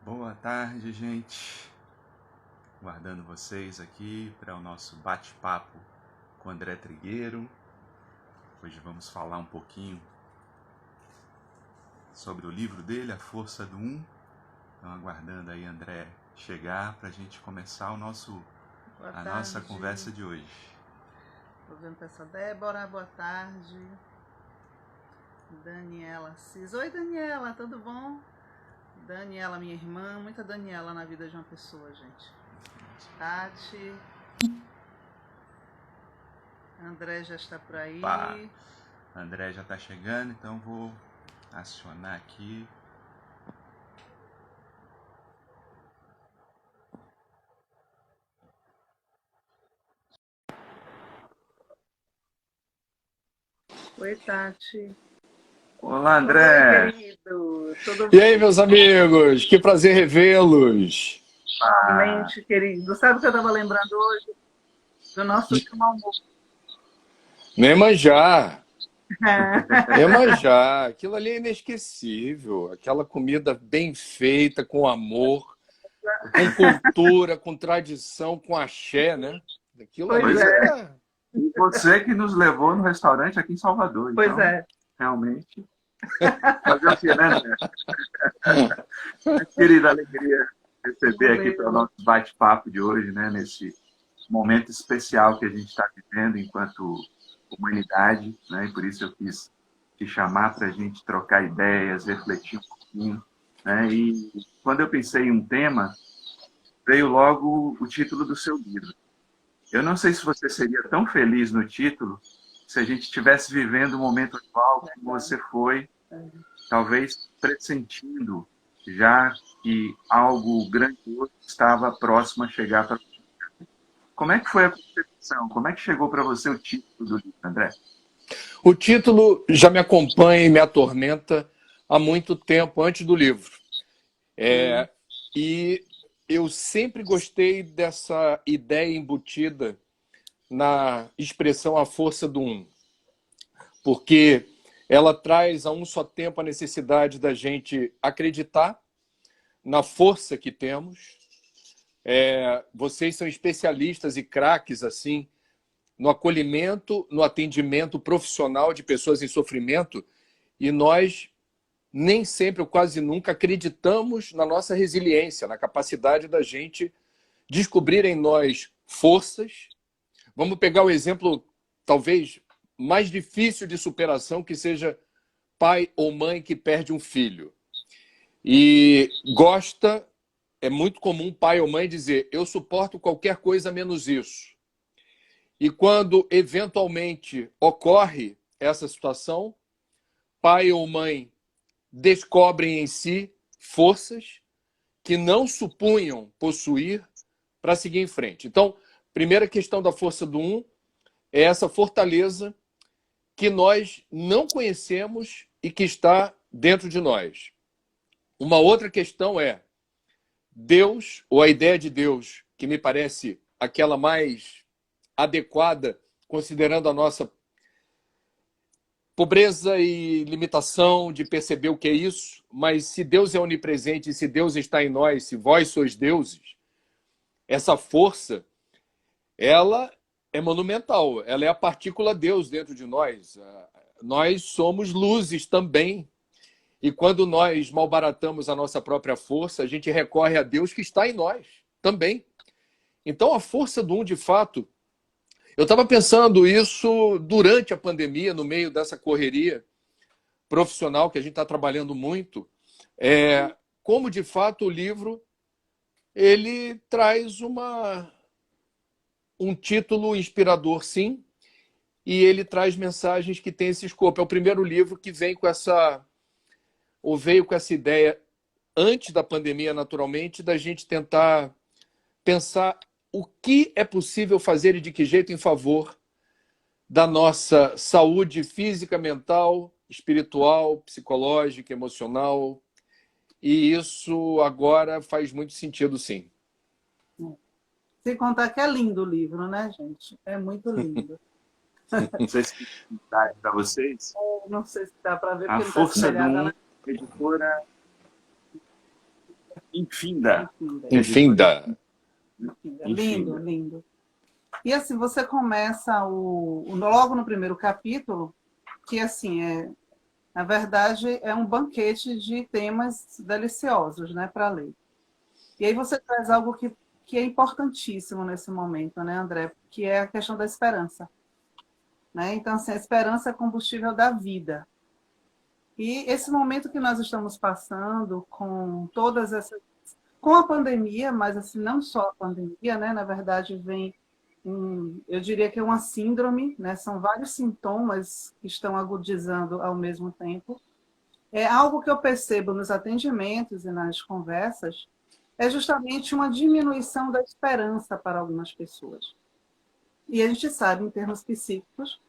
Boa tarde, gente. Guardando vocês aqui para o nosso bate-papo com André Trigueiro. Hoje vamos falar um pouquinho sobre o livro dele, A Força do Um. Então, aguardando aí André chegar para a gente começar a nossa conversa de hoje. Estou vendo essa Débora, boa tarde. Daniela Assis. Oi, Daniela, tudo bom? Daniela, minha irmã, muita Daniela na vida de uma pessoa, gente. Tati. André já está por aí. Opa, André já está chegando, então vou acionar aqui. Oi, Tati. Olá, André. Oi, querido. Tudo E bom? aí, meus amigos? Que prazer revê-los. Mente, querido. Sabe o que eu estava lembrando hoje? Do nosso último almoço. Iemanjá. Iemanjá. Aquilo ali é inesquecível. Aquela comida bem feita, com amor, com cultura, com tradição, com axé, né? Aquilo Pois ali é. E você que nos levou no restaurante aqui em Salvador. Pois então, é. Realmente. Fazer o quê, né, André? Querida, alegria receber aqui para o nosso bate-papo de hoje, né? Nesse momento especial que a gente está vivendo enquanto humanidade, né? E por isso eu quis te chamar para a gente trocar ideias, refletir um pouquinho, né? E quando eu pensei em um tema, veio logo o título do seu livro. Eu não sei se você seria tão feliz no título se a gente estivesse vivendo o momento atual como você foi, talvez pressentindo já que algo grandioso estava próximo a chegar para você. Como é que foi a percepção? Como é que chegou para você o título do livro, André? O título já me acompanha e me atormenta há muito tempo, antes do livro. E eu sempre gostei dessa ideia embutida na expressão A Força do Um, porque ela traz a um só tempo a necessidade da gente acreditar na força que temos. Vocês são especialistas e craques assim no acolhimento, no atendimento profissional de pessoas em sofrimento, e nós nem sempre ou quase nunca acreditamos na nossa resiliência, na capacidade da gente descobrir em nós forças. Vamos pegar o exemplo talvez mais difícil de superação, que seja pai ou mãe que perde um filho. E é muito comum pai ou mãe dizer: eu suporto qualquer coisa menos isso. E quando eventualmente ocorre essa situação, pai ou mãe descobrem em si forças que não supunham possuir para seguir em frente. Então, primeira questão da força do um é essa fortaleza que nós não conhecemos e que está dentro de nós. Uma outra questão é Deus, ou a ideia de Deus, que me parece aquela mais adequada, considerando a nossa pobreza e limitação de perceber o que é isso, mas se Deus é onipresente, se Deus está em nós, se vós sois deuses, essa força, ela é monumental, ela é a partícula Deus dentro de nós. Nós somos luzes também, e quando nós malbaratamos a nossa própria força, a gente recorre a Deus que está em nós também. Então, a força do um, de fato, eu estava pensando isso durante a pandemia, no meio dessa correria profissional que a gente está trabalhando muito, como de fato o livro ele traz um título inspirador, sim, e ele traz mensagens que têm esse escopo. É o primeiro livro que veio com essa ideia, antes da pandemia, naturalmente, da gente tentar pensar o que é possível fazer e de que jeito em favor da nossa saúde física, mental, espiritual, psicológica, emocional. E isso agora faz muito sentido, sim. Sem contar que é lindo o livro, né, gente? É muito lindo. Não sei se dá para vocês. Não sei se dá para ver, A porque não está Força do espelhada. Um, editora Infinda. Infinda. Lindo, lindo. E assim, você começa logo no primeiro capítulo, que assim, na verdade, é um banquete de temas deliciosos, né, para ler. E aí você traz algo que é importantíssimo nesse momento, né, André? Que é a questão da esperança. Né? Então, assim, a esperança é combustível da vida. E esse momento que nós estamos passando com todas essas... com a pandemia, mas assim, não só a pandemia, né? Na verdade, vem, eu diria que é uma síndrome, né? São vários sintomas que estão agudizando ao mesmo tempo. É algo que eu percebo nos atendimentos e nas conversas, é justamente uma diminuição da esperança para algumas pessoas. E a gente sabe, em termos psíquicos,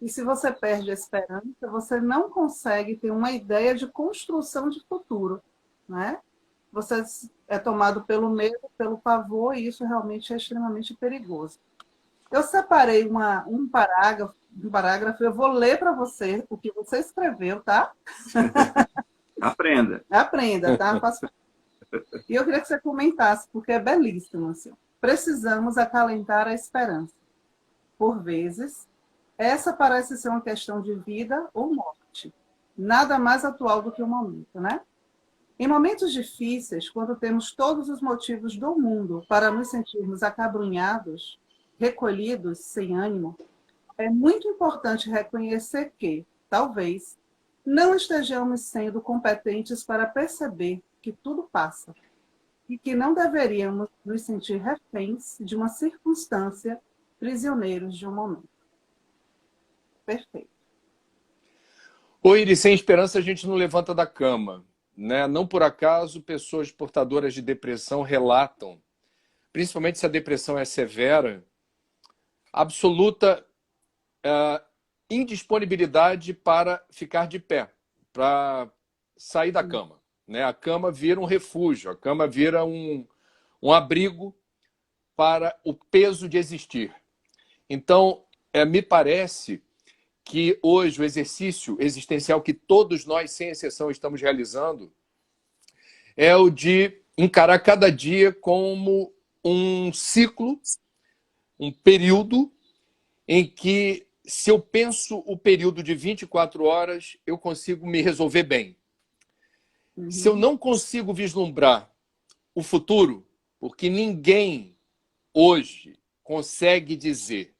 e se você perde a esperança, você não consegue ter uma ideia de construção de futuro, né? Você é tomado pelo medo, pelo pavor, e isso realmente é extremamente perigoso. Eu separei um parágrafo, eu vou ler para você o que você escreveu, tá? Aprenda. Aprenda, tá? E eu queria que você comentasse, porque é belíssimo. Assim. Precisamos acalentar a esperança. Por vezes, essa parece ser uma questão de vida ou morte. Nada mais atual do que o momento, né? Em momentos difíceis, quando temos todos os motivos do mundo para nos sentirmos acabrunhados, recolhidos, sem ânimo, é muito importante reconhecer que, talvez, não estejamos sendo competentes para perceber que tudo passa e que não deveríamos nos sentir reféns de uma circunstância, prisioneiros de um momento. Perfeito. Oi, Iris, sem esperança a gente não levanta da cama. Né? Não por acaso, pessoas portadoras de depressão relatam, principalmente se a depressão é severa, absoluta indisponibilidade para ficar de pé, para sair da cama. Né? A cama vira um refúgio, a cama vira um abrigo para o peso de existir. Então, me parece que hoje o exercício existencial que todos nós, sem exceção, estamos realizando é o de encarar cada dia como um ciclo, um período em que, se eu penso o período de 24 horas, eu consigo me resolver bem. Se eu não consigo vislumbrar o futuro, porque ninguém hoje consegue dizer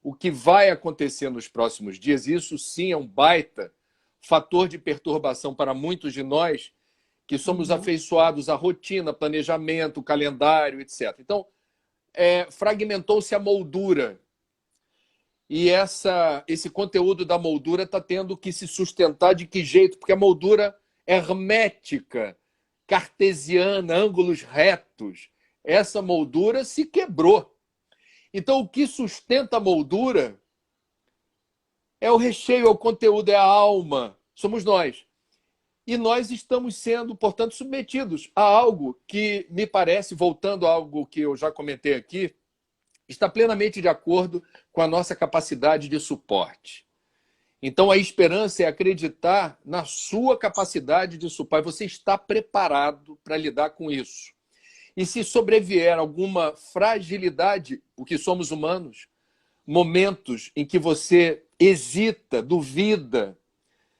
o que vai acontecer nos próximos dias, isso sim é um baita fator de perturbação para muitos de nós que somos afeiçoados à rotina, planejamento, calendário, etc. Então, fragmentou-se a moldura. E esse conteúdo da moldura está tendo que se sustentar de que jeito? Porque a moldura hermética, cartesiana, ângulos retos, essa moldura se quebrou. Então, o que sustenta a moldura é o recheio, é o conteúdo, é a alma. Somos nós. E nós estamos sendo, portanto, submetidos a algo que, me parece, voltando a algo que eu já comentei aqui, está plenamente de acordo com a nossa capacidade de suporte. Então, a esperança é acreditar na sua capacidade de suporte. Você está preparado para lidar com isso. E se sobrevier alguma fragilidade, porque somos humanos, momentos em que você hesita, duvida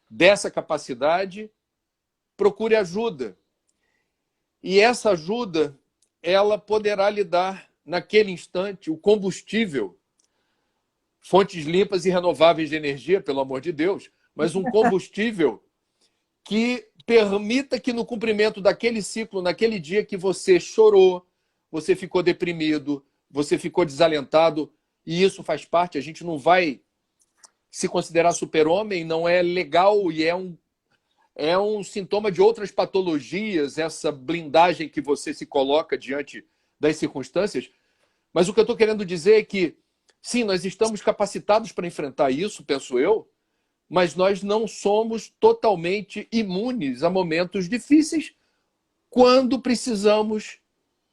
dessa capacidade, procure ajuda. E essa ajuda, ela poderá lhe dar, naquele instante, o combustível, fontes limpas e renováveis de energia, pelo amor de Deus, mas um combustível que permita que no cumprimento daquele ciclo, naquele dia que você chorou, você ficou deprimido, você ficou desalentado, e isso faz parte, a gente não vai se considerar super-homem, não é legal e é um sintoma de outras patologias, essa blindagem que você se coloca diante das circunstâncias. Mas o que eu estou querendo dizer é que, sim, nós estamos capacitados para enfrentar isso, penso eu, mas nós não somos totalmente imunes a momentos difíceis quando precisamos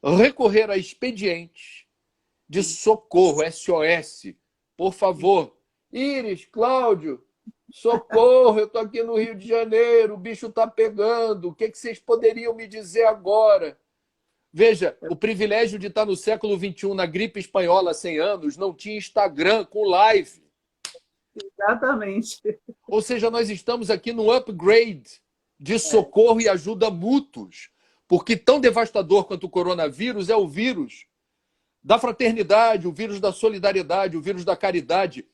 recorrer a expedientes de socorro, SOS. Por favor, Iris, Cláudio, socorro, eu estou aqui no Rio de Janeiro, o bicho está pegando, o que vocês poderiam me dizer agora? Veja, o privilégio de estar no século XXI, na gripe espanhola há 100 anos, não tinha Instagram com live. Exatamente. Ou seja, nós estamos aqui no upgrade de socorro e ajuda mútuos. Porque tão devastador quanto o coronavírus é o vírus da fraternidade, o vírus da solidariedade, o vírus da caridade.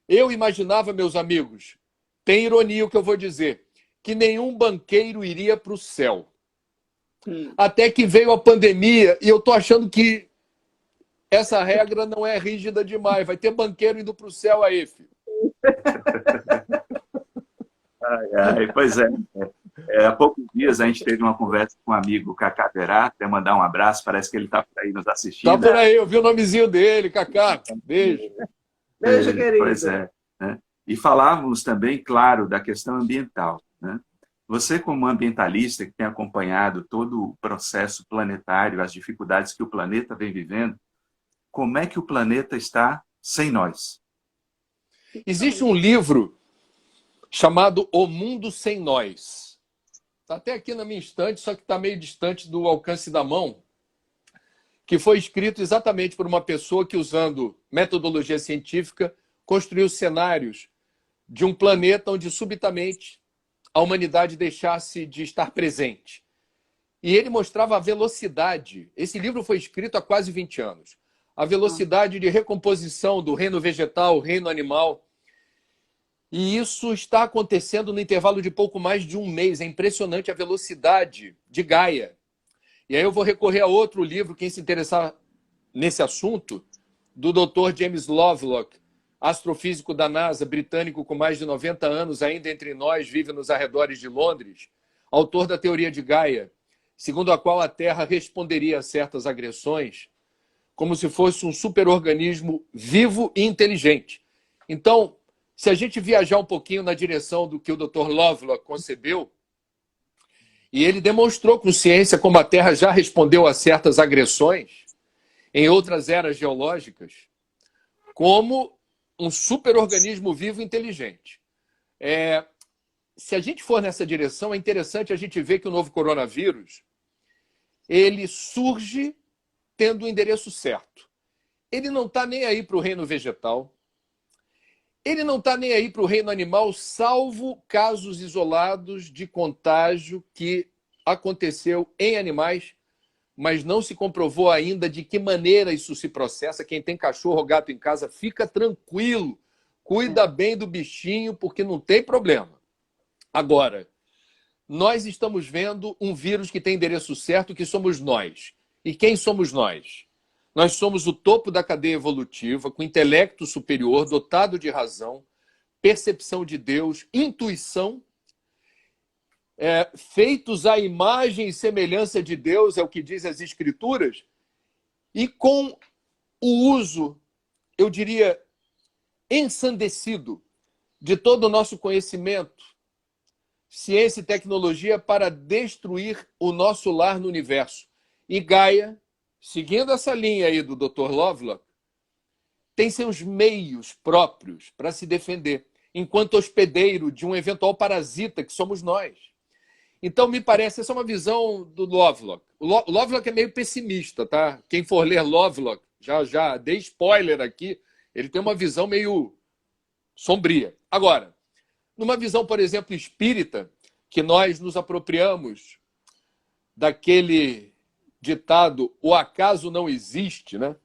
Eu imaginava, meus amigos, tem ironia o que eu vou dizer, que nenhum banqueiro iria para o céu. Até que veio a pandemia e eu estou achando que essa regra não é rígida demais. Vai ter banqueiro indo para o céu aí, filho. Pois é. Há poucos dias a gente teve uma conversa com um amigo, Cacá Verá, até mandar um abraço, parece que ele está por aí nos assistindo. Está por aí, eu vi o nomezinho dele, Cacá. Beijo. Beijo, querido. Pois é. Né? E falávamos também, claro, da questão ambiental. Né? Você, como ambientalista, que tem acompanhado todo o processo planetário, as dificuldades que o planeta vem vivendo, como é que o planeta está sem nós? Existe um livro chamado O Mundo Sem Nós. Está até aqui na minha estante, só que está meio distante do alcance da mão, que foi escrito exatamente por uma pessoa que, usando metodologia científica, construiu cenários de um planeta onde, subitamente, a humanidade deixasse de estar presente. E ele mostrava a velocidade. Esse livro foi escrito há quase 20 anos. A velocidade de recomposição do reino vegetal, reino animal. E isso está acontecendo no intervalo de pouco mais de um mês. É impressionante a velocidade de Gaia. E aí eu vou recorrer a outro livro, quem se interessar nesse assunto, do Dr. James Lovelock, astrofísico da NASA, britânico com mais de 90 anos, ainda entre nós, vive nos arredores de Londres, autor da teoria de Gaia, segundo a qual a Terra responderia a certas agressões como se fosse um superorganismo vivo e inteligente. Então, se a gente viajar um pouquinho na direção do que o Dr. Lovelock concebeu, e ele demonstrou com ciência como a Terra já respondeu a certas agressões em outras eras geológicas, como um superorganismo vivo e inteligente. Se a gente for nessa direção, é interessante a gente ver que o novo coronavírus ele surge tendo o endereço certo. Ele não está nem aí para o reino vegetal, ele não está nem aí para o reino animal, salvo casos isolados de contágio que aconteceu em animais, mas não se comprovou ainda de que maneira isso se processa. Quem tem cachorro ou gato em casa, fica tranquilo, cuida bem do bichinho, porque não tem problema. Agora, nós estamos vendo um vírus que tem endereço certo, que somos nós. E quem somos nós? Nós somos o topo da cadeia evolutiva, com intelecto superior, dotado de razão, percepção de Deus, intuição, feitos à imagem e semelhança de Deus, é o que diz as Escrituras, e com o uso, eu diria, ensandecido de todo o nosso conhecimento, ciência e tecnologia para destruir o nosso lar no universo. E Gaia, seguindo essa linha aí do Dr. Lovelock, tem seus meios próprios para se defender, enquanto hospedeiro de um eventual parasita que somos nós. Então, me parece, essa é uma visão do Lovelock. O Lovelock é meio pessimista, tá? Quem for ler Lovelock, já dei spoiler aqui, ele tem uma visão meio sombria. Agora, numa visão, por exemplo, espírita, que nós nos apropriamos daquele ditado, o acaso não existe, né?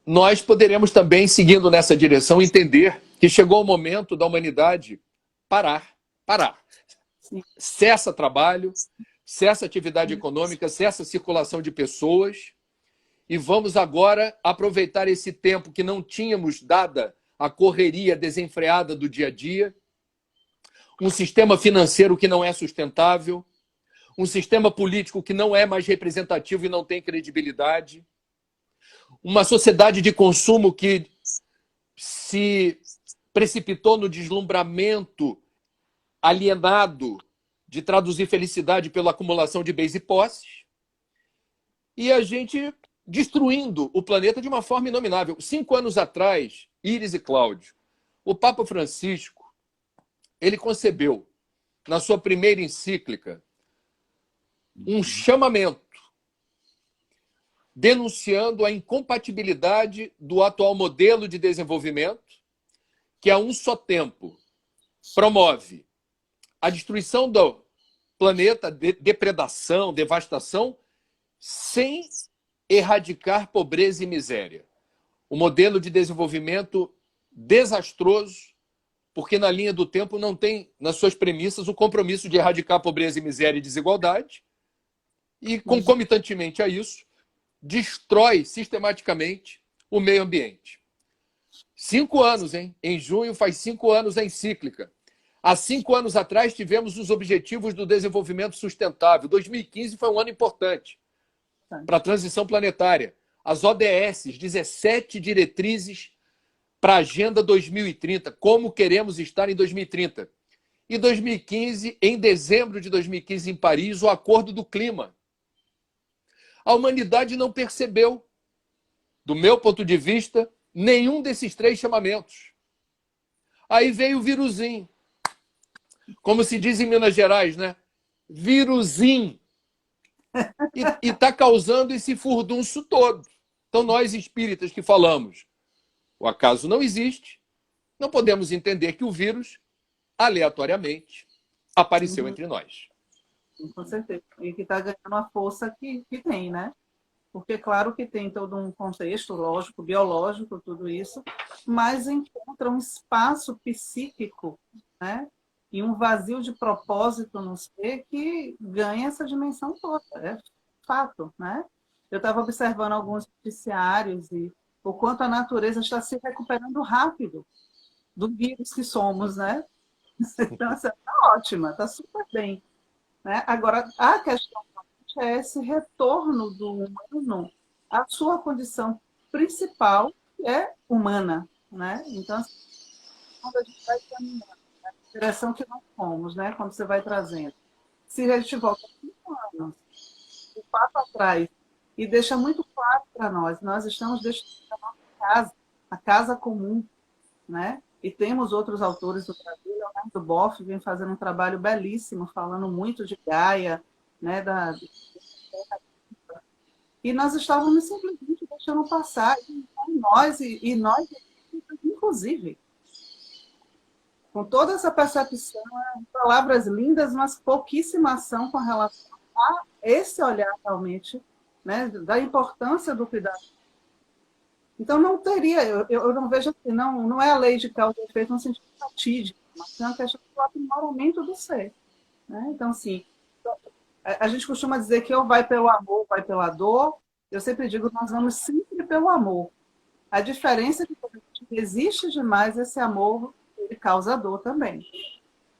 Nós poderemos também, seguindo nessa direção, entender que chegou o momento da humanidade parar. Cessa trabalho, cessa atividade econômica, cessa circulação de pessoas e vamos agora aproveitar esse tempo que não tínhamos dada a correria desenfreada do dia a dia, um sistema financeiro que não é sustentável, um sistema político que não é mais representativo e não tem credibilidade, uma sociedade de consumo que se precipitou no deslumbramento alienado de traduzir felicidade pela acumulação de bens e posses, e a gente destruindo o planeta de uma forma inominável. 5 anos atrás, Iris e Cláudio, o Papa Francisco, ele concebeu, na sua primeira encíclica, um chamamento denunciando a incompatibilidade do atual modelo de desenvolvimento, que a um só tempo promove a destruição do planeta, depredação, devastação, sem erradicar pobreza e miséria. O modelo de desenvolvimento desastroso, porque na linha do tempo não tem, nas suas premissas, o compromisso de erradicar pobreza e miséria e desigualdade, e, concomitantemente a isso, destrói sistematicamente o meio ambiente. 5 anos, hein? Em junho faz 5 anos a encíclica. Há 5 anos atrás tivemos os Objetivos do Desenvolvimento Sustentável. 2015 foi um ano importante para a transição planetária. As ODS, 17 diretrizes para a Agenda 2030, como queremos estar em 2030. E 2015, em dezembro de 2015, em Paris, o Acordo do Clima. A humanidade não percebeu, do meu ponto de vista, nenhum desses 3 chamamentos. Aí veio o viruzinho. Como se diz em Minas Gerais, né? Viruzinho. E está causando esse furdunço todo. Então, nós espíritas que falamos, o acaso não existe, não podemos entender que o vírus, aleatoriamente, apareceu entre nós. Com certeza. E que está ganhando a força que tem, né? Porque, claro que tem todo um contexto, lógico, biológico, tudo isso, mas encontra um espaço psíquico, né? E um vazio de propósito no ser que ganha essa dimensão toda. É fato, né? Eu estava observando alguns noticiários e o quanto a natureza está se recuperando rápido do vírus que somos, né? Então, essa está ótima, está super bem. Né? Agora, a questão é esse retorno do humano à sua condição principal, que é humana. Né? Então, quando a gente vai caminhando na direção que nós fomos, né? Quando você vai trazendo, se a gente volta 5 anos, um passo atrás, e deixa muito claro para nós estamos deixando a nossa casa, a casa comum, né? E temos outros autores do Brasil, Leonardo Boff vem fazendo um trabalho belíssimo, falando muito de Gaia, né, e nós estávamos simplesmente deixando passar, e nós, inclusive, com toda essa percepção, palavras lindas, mas pouquíssima ação com relação a esse olhar realmente, né, da importância do cuidado. Então, não teria, eu não vejo assim, não é a lei de causa e efeito no sentido fatídico, mas é uma questão do aprimoramento do ser. Né? Então, assim, a gente costuma dizer que ou vai pelo amor, ou vai pela dor. Eu sempre digo que nós vamos sempre pelo amor. A diferença é que quando a gente resiste demais, esse amor ele causa dor também.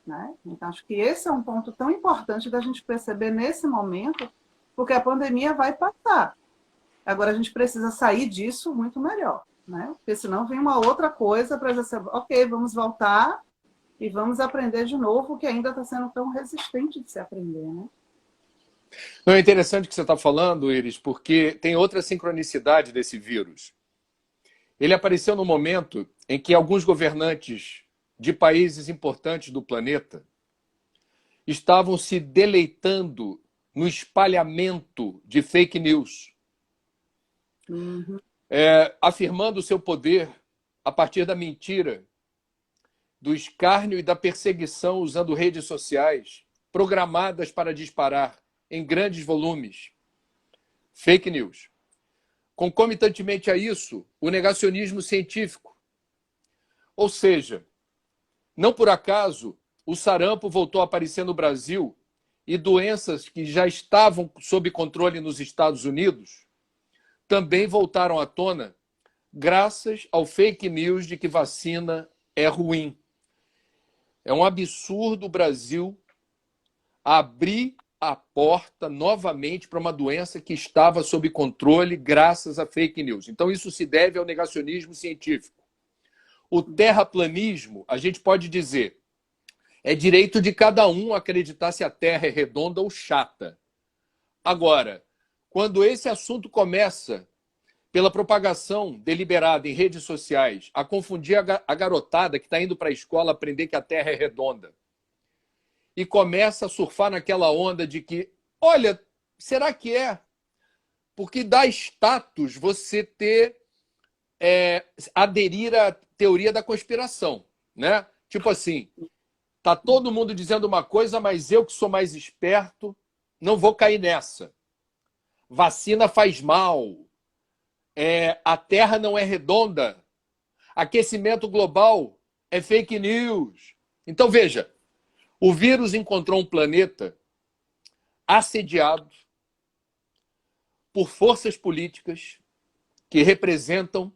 Né? Então, acho que esse é um ponto tão importante da gente perceber nesse momento, porque a pandemia vai passar. Agora, a gente precisa sair disso muito melhor, né? Porque senão vem uma outra coisa para dizer, ok, vamos voltar e vamos aprender de novo, o que ainda está sendo tão resistente de se aprender, né? Não, é interessante o que você está falando, Iris, porque tem outra sincronicidade desse vírus. Ele apareceu no momento em que alguns governantes de países importantes do planeta estavam se deleitando no espalhamento de fake news. Afirmando o seu poder a partir da mentira, do escárnio e da perseguição usando redes sociais programadas para disparar em grandes volumes fake news. Concomitantemente a isso, o negacionismo científico. Ou seja, não por acaso o sarampo voltou a aparecer no Brasil e doenças que já estavam sob controle nos Estados Unidos também voltaram à tona graças ao fake news de que vacina é ruim. É um absurdo o Brasil abrir a porta novamente para uma doença que estava sob controle graças a fake news. Então, isso se deve ao negacionismo científico. O terraplanismo, a gente pode dizer, é direito de cada um acreditar se a Terra é redonda ou chata. Agora, quando esse assunto começa, pela propagação deliberada em redes sociais, a confundir a garotada que está indo para a escola aprender que a Terra é redonda, e começa a surfar naquela onda de que, olha, será que é? Porque dá status você aderir à teoria da conspiração, né? Tipo assim, tá todo mundo dizendo uma coisa, mas eu que sou mais esperto não vou cair nessa. Vacina faz mal. A Terra não é redonda. Aquecimento global é fake news. Então, veja, o vírus encontrou um planeta assediado por forças políticas que representam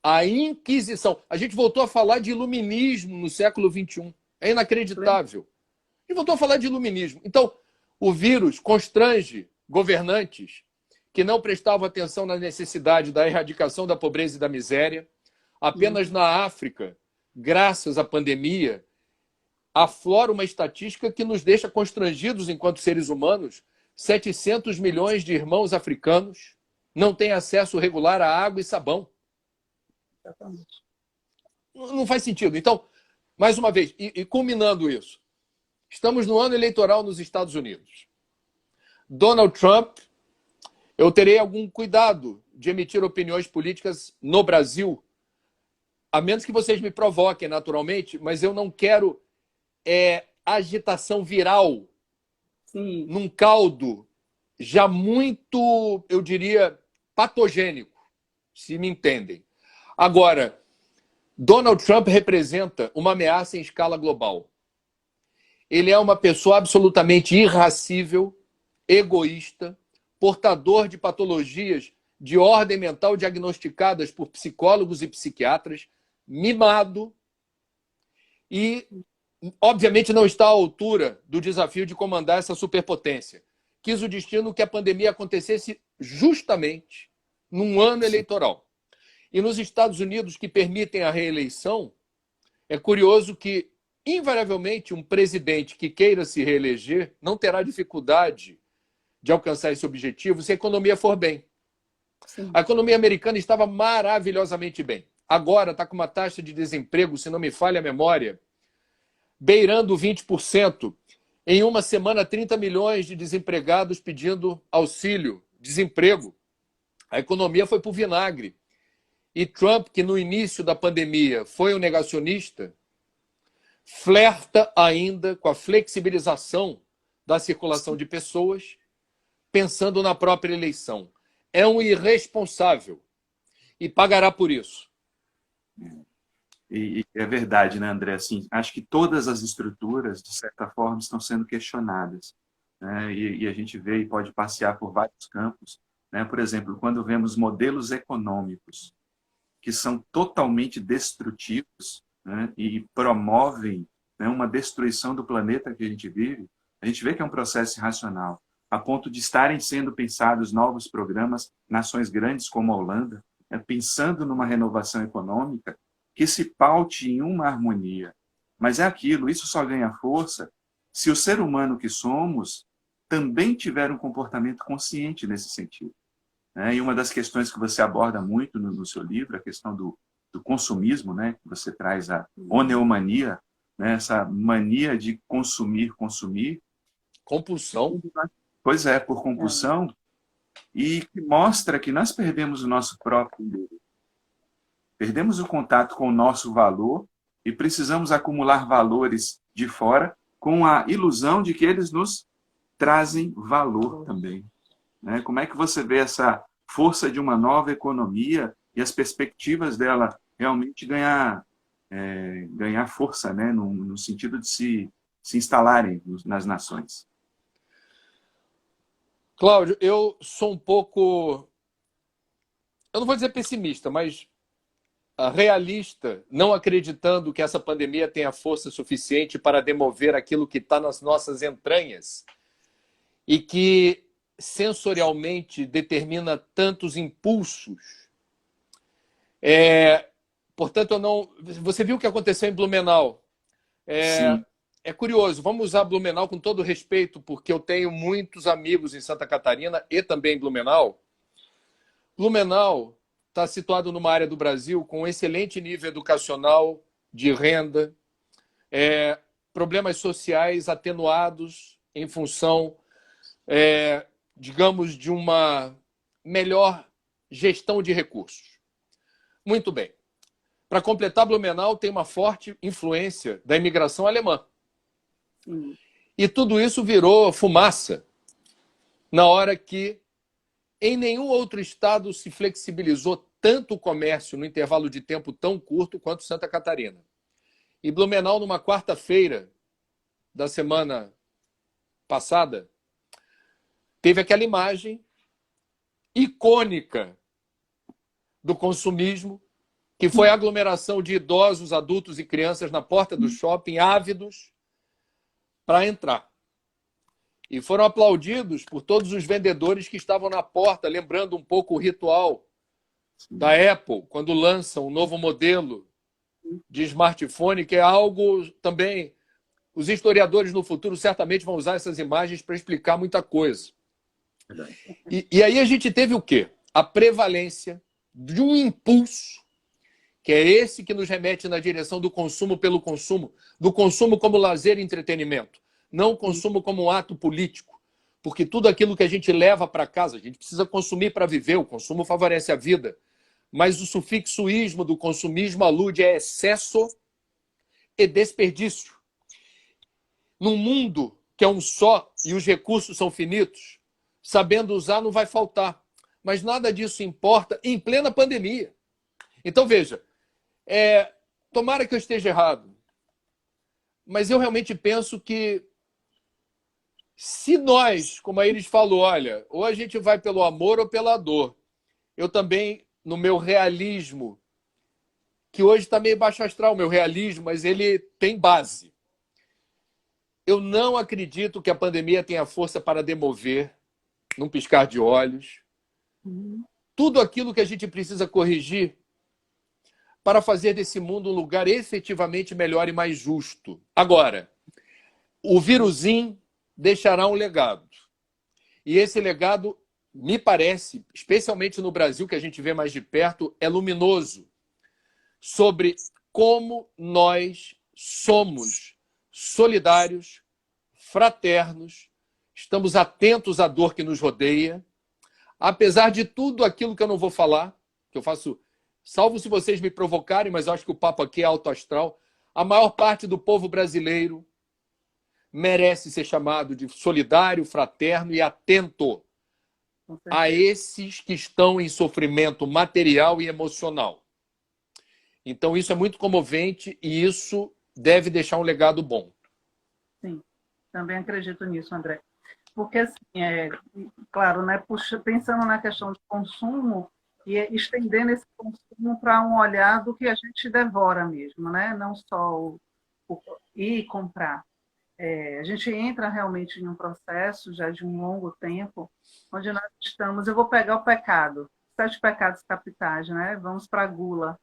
a Inquisição. A gente voltou a falar de iluminismo no século XXI. É inacreditável. A gente voltou a falar de iluminismo. Então, o vírus constrange governantes que não prestavam atenção na necessidade da erradicação da pobreza e da miséria. Apenas na África, graças à pandemia, aflora uma estatística que nos deixa constrangidos enquanto seres humanos. 700 milhões de irmãos africanos não têm acesso regular a água e sabão. Exatamente. Não faz sentido. Então, mais uma vez, e culminando isso, estamos no ano eleitoral nos Estados Unidos. Donald Trump, eu terei algum cuidado de emitir opiniões políticas no Brasil, a menos que vocês me provoquem naturalmente, mas eu não quero agitação viral. Sim. Num caldo já muito, eu diria, patogênico, se me entendem. Agora, Donald Trump representa uma ameaça em escala global. Ele é uma pessoa absolutamente irracível, egoísta, portador de patologias de ordem mental diagnosticadas por psicólogos e psiquiatras, mimado e, obviamente, não está à altura do desafio de comandar essa superpotência. Quis o destino que a pandemia acontecesse justamente num ano eleitoral. E nos Estados Unidos, que permitem a reeleição, é curioso que, invariavelmente, um presidente que queira se reeleger não terá dificuldade de alcançar esse objetivo se a economia for bem. Sim. A economia americana estava maravilhosamente bem. Agora está com uma taxa de desemprego, se não me falha a memória, beirando 20%. Em uma semana, 30 milhões de desempregados pedindo auxílio, desemprego. A economia foi para o vinagre. E Trump, que no início da pandemia foi um negacionista, flerta ainda com a flexibilização da circulação de pessoas, pensando na própria eleição. É um irresponsável e pagará por isso. E é verdade, né, André? Assim, acho que todas as estruturas, de certa forma, estão sendo questionadas, né? E a gente vê e pode passear por vários campos, né? Por exemplo, quando vemos modelos econômicos que são totalmente destrutivos, né, e promovem, né, uma destruição do planeta que a gente vive, a gente vê que é um processo irracional, a ponto de estarem sendo pensados novos programas, nações grandes como a Holanda, né, pensando numa renovação econômica que se paute em uma harmonia. Mas é aquilo, isso só ganha força se o ser humano que somos também tiver um comportamento consciente nesse sentido. E uma das questões que você aborda muito no seu livro, a questão do consumismo, né? Que você traz a oneomania, né? Essa mania de consumir. Compulsão. Pois é, por compulsão, e que mostra que nós perdemos o nosso próprio endereço. Perdemos o contato com o nosso valor e precisamos acumular valores de fora com a ilusão de que eles nos trazem valor também. Né? Como é que você vê essa força de uma nova economia e as perspectivas dela realmente ganhar força, né? No sentido de se instalarem nas nações? Cláudio, eu sou um pouco, eu não vou dizer pessimista, mas realista, não acreditando que essa pandemia tenha força suficiente para demover aquilo que está nas nossas entranhas e que sensorialmente determina tantos impulsos. Portanto, eu não... Você viu o que aconteceu em Blumenau? Sim. É curioso, vamos usar Blumenau com todo respeito, porque eu tenho muitos amigos em Santa Catarina e também em Blumenau. Blumenau está situado numa área do Brasil com um excelente nível educacional, de renda, problemas sociais atenuados em função, digamos, de uma melhor gestão de recursos. Muito bem. Para completar, Blumenau tem uma forte influência da imigração alemã. E tudo isso virou fumaça na hora que em nenhum outro estado se flexibilizou tanto o comércio no intervalo de tempo tão curto quanto Santa Catarina. E Blumenau, numa quarta-feira da semana passada, teve aquela imagem icônica do consumismo, que foi a aglomeração de idosos, adultos e crianças na porta do shopping, ávidos para entrar. E foram aplaudidos por todos os vendedores que estavam na porta, lembrando um pouco o ritual da Apple, quando lançam um novo modelo de smartphone, que é algo também... Os historiadores no futuro certamente vão usar essas imagens para explicar muita coisa. E aí a gente teve o quê? A prevalência de um impulso, que é esse que nos remete na direção do consumo pelo consumo, do consumo como lazer e entretenimento, não o consumo como um ato político, porque tudo aquilo que a gente leva para casa, a gente precisa consumir para viver, o consumo favorece a vida, mas o sufixo ismo do consumismo alude a excesso e desperdício. Num mundo que é um só e os recursos são finitos, sabendo usar não vai faltar. Mas nada disso importa em plena pandemia. Então, veja, tomara que eu esteja errado, mas eu realmente penso que se nós, como a Iris falou, olha, ou a gente vai pelo amor ou pela dor. Eu também, no meu realismo, que hoje está meio baixo astral, o meu realismo, mas ele tem base. Eu não acredito que a pandemia tenha força para demover, num piscar de olhos, tudo aquilo que a gente precisa corrigir para fazer desse mundo um lugar efetivamente melhor e mais justo. Agora, o vírusinho deixará um legado. E esse legado, me parece, especialmente no Brasil, que a gente vê mais de perto, é luminoso sobre como nós somos solidários, fraternos, estamos atentos à dor que nos rodeia, apesar de tudo aquilo que eu não vou falar, que eu faço, salvo se vocês me provocarem, mas eu acho que o papo aqui é alto astral, a maior parte do povo brasileiro merece ser chamado de solidário, fraterno e atento a esses que estão em sofrimento material e emocional. Então, isso é muito comovente e isso deve deixar um legado bom. Sim, também acredito nisso, André. Porque, assim, claro, né, pensando na questão de consumo e estendendo esse consumo para um olhar do que a gente devora mesmo, né? Não só o ir comprar. A gente entra realmente em um processo já de um longo tempo, onde nós estamos... Eu vou pegar o pecado, 7 pecados capitais, né? Vamos para a gula.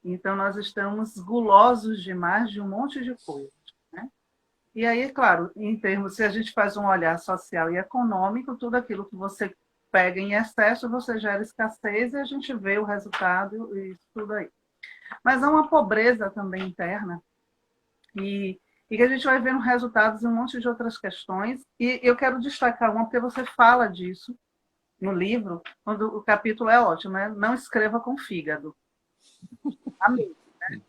Então, nós estamos gulosos demais de um monte de coisas, né? E aí, claro, em termos, se a gente faz um olhar social e econômico, tudo aquilo que você pega em excesso, você gera escassez e a gente vê o resultado e isso tudo aí. Mas há uma pobreza também interna e que a gente vai vendo resultados em um monte de outras questões. E eu quero destacar uma, porque você fala disso no livro, quando o capítulo é ótimo, né? Não escreva com fígado. Amém, né?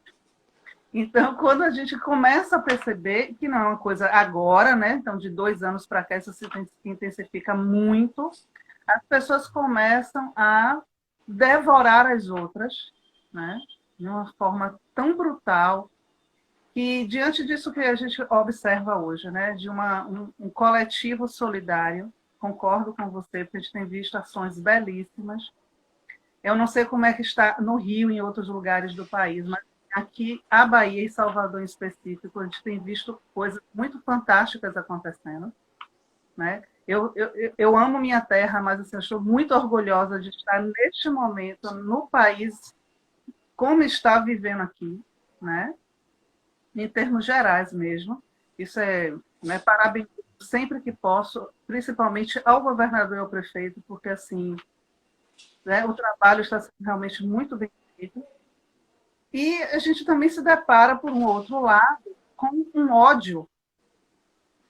Então, quando a gente começa a perceber que não é uma coisa agora, né? Então, de 2 anos para cá, isso se intensifica muito, as pessoas começam a devorar as outras, né? De uma forma tão brutal, que diante disso que a gente observa hoje, né? De um coletivo solidário, concordo com você, porque a gente tem visto ações belíssimas. Eu não sei como é que está no Rio e em outros lugares do país, mas aqui, a Bahia e Salvador em específico, a gente tem visto coisas muito fantásticas acontecendo, né? Eu amo minha terra, mas assim, eu estou muito orgulhosa de estar neste momento no país como está vivendo aqui, né? Em termos gerais mesmo. Isso né, parabéns sempre que posso, principalmente ao governador e ao prefeito, porque assim, né, o trabalho está sendo realmente muito bem feito. E a gente também se depara, por um outro lado, com um ódio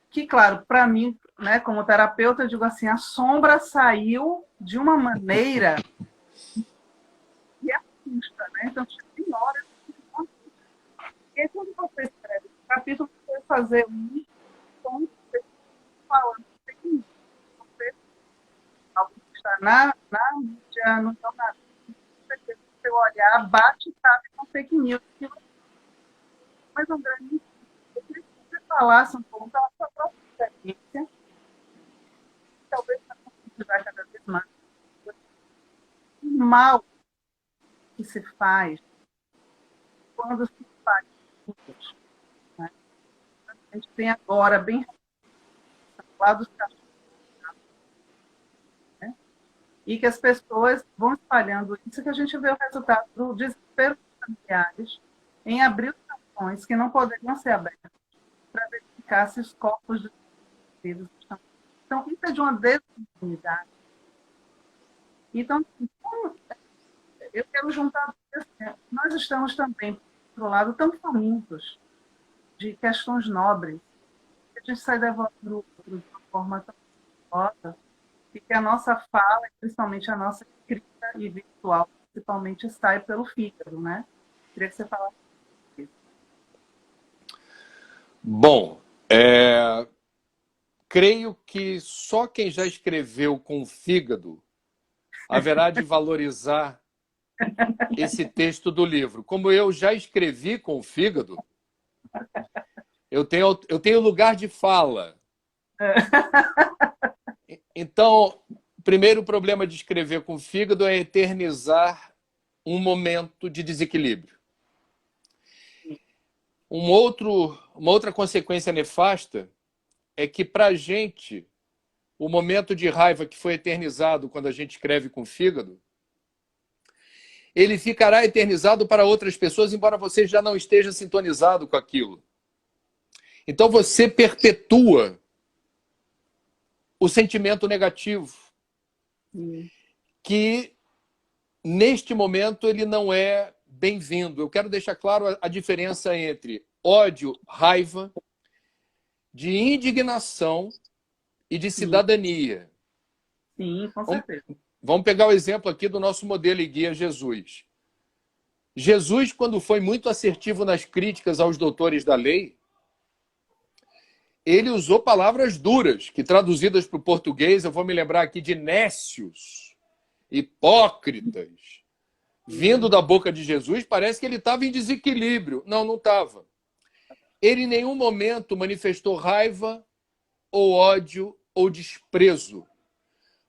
que, claro, para mim, né, como terapeuta, eu digo assim, a sombra saiu de uma maneira que é justa, né? Então, tem horas que e aí, quando você escreve o capítulo, você vai fazer um ponto falando fake news. Você, algo que está na mídia, no jornal, você, seu olhar bate e sabe com fake news. Mas, André, eu queria que você falasse um pouco da sua própria experiência, talvez para conscientizar cada vez mais o mal que se faz quando se faz isso, né? A gente tem agora, bem lá dos cachorros, né? E que as pessoas vão espalhando isso, que a gente vê o resultado do desespero dos familiares em abrir os caixões que não poderiam ser abertos para verificar se os corpos dos vivos estão. Então, isso é de uma desunidade. Então, eu quero juntar, assim, nós estamos também, por outro lado, tão famintos de questões nobres, que a gente sai levando para o outro de uma forma tão idiota, e que a nossa fala, principalmente a nossa escrita e virtual, principalmente, sai pelo fígado, né? Queria que você falasse isso. Bom, creio que só quem já escreveu com o fígado haverá de valorizar esse texto do livro. Como eu já escrevi com o fígado, eu tenho lugar de fala. Então, o primeiro problema de escrever com o fígado é eternizar um momento de desequilíbrio. Uma outra consequência nefasta é que, para a gente, o momento de raiva que foi eternizado quando a gente escreve com o fígado, ele ficará eternizado para outras pessoas, embora você já não esteja sintonizado com aquilo. Então você perpetua o sentimento negativo, que neste momento ele não é bem-vindo. Eu quero deixar claro a diferença entre ódio, raiva, de indignação e de cidadania. Sim, com certeza. Vamos pegar o exemplo aqui do nosso modelo e guia Jesus. Jesus, quando foi muito assertivo nas críticas aos doutores da lei, ele usou palavras duras, que traduzidas para o português, eu vou me lembrar aqui de nécios, hipócritas. Vindo da boca de Jesus, parece que ele estava em desequilíbrio. Não, não estava. Ele em nenhum momento manifestou raiva, ou ódio, ou desprezo,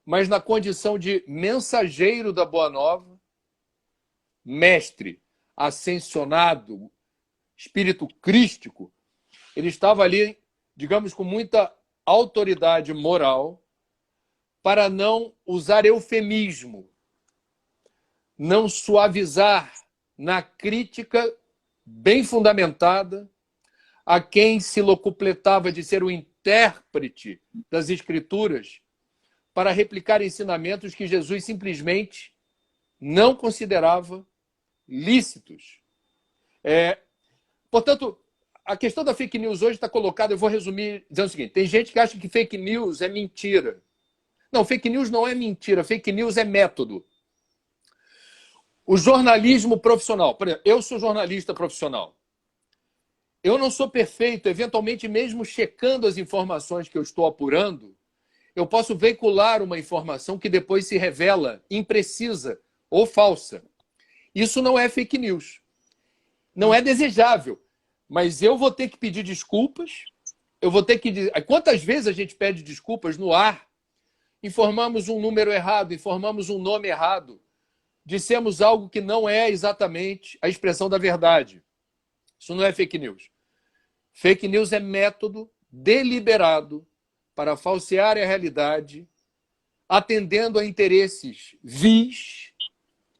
mas na condição de mensageiro da Boa Nova, mestre, ascensionado, espírito crístico, ele estava ali, digamos, com muita autoridade moral para não usar eufemismo, não suavizar na crítica bem fundamentada a quem se locupletava de ser o intérprete das Escrituras para replicar ensinamentos que Jesus simplesmente não considerava lícitos. Portanto, a questão da fake news hoje está colocada, eu vou resumir dizendo o seguinte, tem gente que acha que fake news é mentira. Não, fake news não é mentira, fake news é método. O jornalismo profissional, por exemplo, eu sou jornalista profissional. Eu não sou perfeito, eventualmente mesmo checando as informações que eu estou apurando, eu posso veicular uma informação que depois se revela imprecisa ou falsa. Isso não é fake news. Não é desejável. Mas eu vou ter que pedir desculpas. Eu vou ter que dizer... Quantas vezes a gente pede desculpas no ar? Informamos um número errado, informamos um nome errado. Dissemos algo que não é exatamente a expressão da verdade. Isso não é fake news. Fake news é método deliberado para falsear a realidade, atendendo a interesses vis,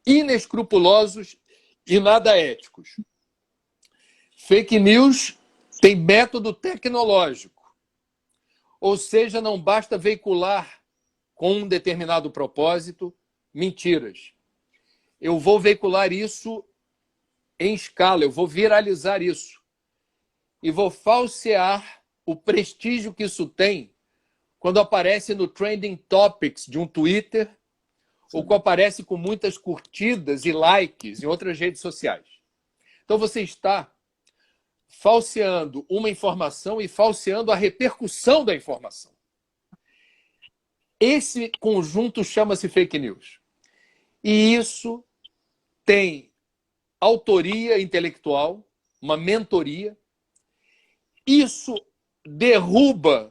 inescrupulosos e nada éticos. Fake news tem método tecnológico, ou seja, não basta veicular com um determinado propósito mentiras. Eu vou veicular isso em escala, eu vou viralizar isso e vou falsear o prestígio que isso tem quando aparece no Trending Topics de um Twitter ou que aparece com muitas curtidas e likes em outras redes sociais. Então você está falseando uma informação e falseando a repercussão da informação. Esse conjunto chama-se fake news. E isso tem autoria intelectual, uma mentoria. Isso derruba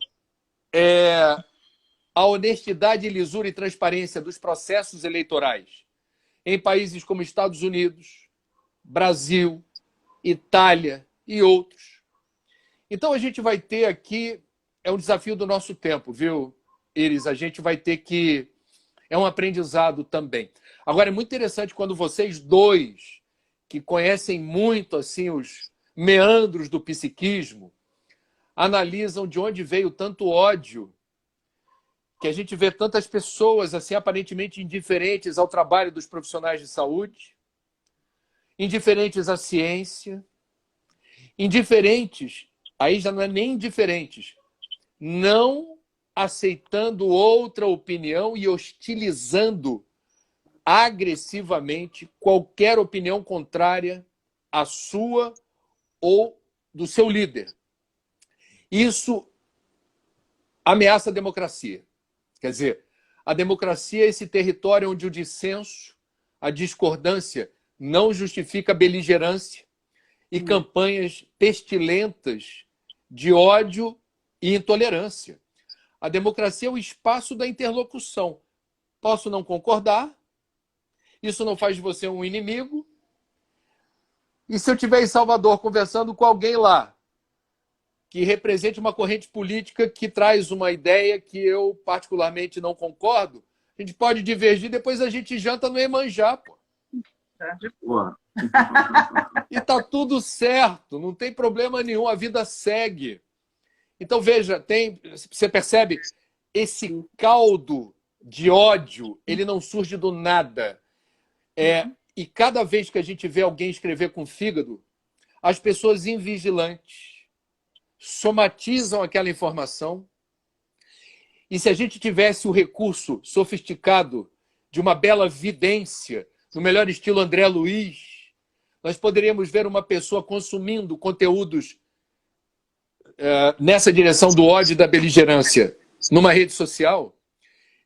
a honestidade, lisura e transparência dos processos eleitorais em países como Estados Unidos, Brasil, Itália e outros. Então a gente vai ter aqui, é um desafio do nosso tempo, viu, Iris? A gente vai ter que... É um aprendizado também. Agora, é muito interessante quando vocês dois, que conhecem muito assim os meandros do psiquismo, analisam de onde veio tanto ódio, que a gente vê tantas pessoas assim aparentemente indiferentes ao trabalho dos profissionais de saúde, indiferentes à ciência, indiferentes, aí já não é nem indiferentes, não aceitando outra opinião e hostilizando agressivamente qualquer opinião contrária à sua ou do seu líder. Isso ameaça a democracia. Quer dizer, a democracia é esse território onde o dissenso, a discordância, não justifica a beligerância e campanhas pestilentas de ódio e intolerância. A democracia é o espaço da interlocução. Posso não concordar, isso não faz de você um inimigo. E se eu estiver em Salvador conversando com alguém lá que represente uma corrente política que traz uma ideia que eu particularmente não concordo, a gente pode divergir, depois a gente janta no Iemanjá, pô. Boa. E tá tudo certo, não tem problema nenhum, a vida segue. Então, veja, você percebe, esse caldo de ódio, ele não surge do nada. E cada vez que a gente vê alguém escrever com fígado, as pessoas invigilantes somatizam aquela informação. E se a gente tivesse o recurso sofisticado de uma bela vidência, no melhor estilo André Luiz, nós poderíamos ver uma pessoa consumindo conteúdos nessa direção do ódio e da beligerância numa rede social.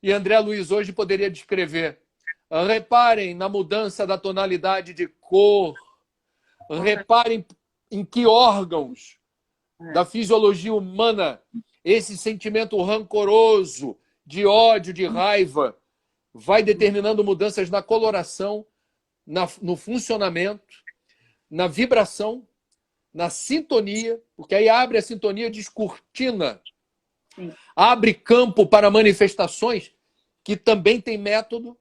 E André Luiz hoje poderia descrever: reparem na mudança da tonalidade de cor, reparem em que órgãos da fisiologia humana esse sentimento rancoroso de ódio, de raiva, vai determinando mudanças na coloração, no funcionamento, na vibração, na sintonia, porque aí abre a sintonia, descortina, abre campo para manifestações que também tem método.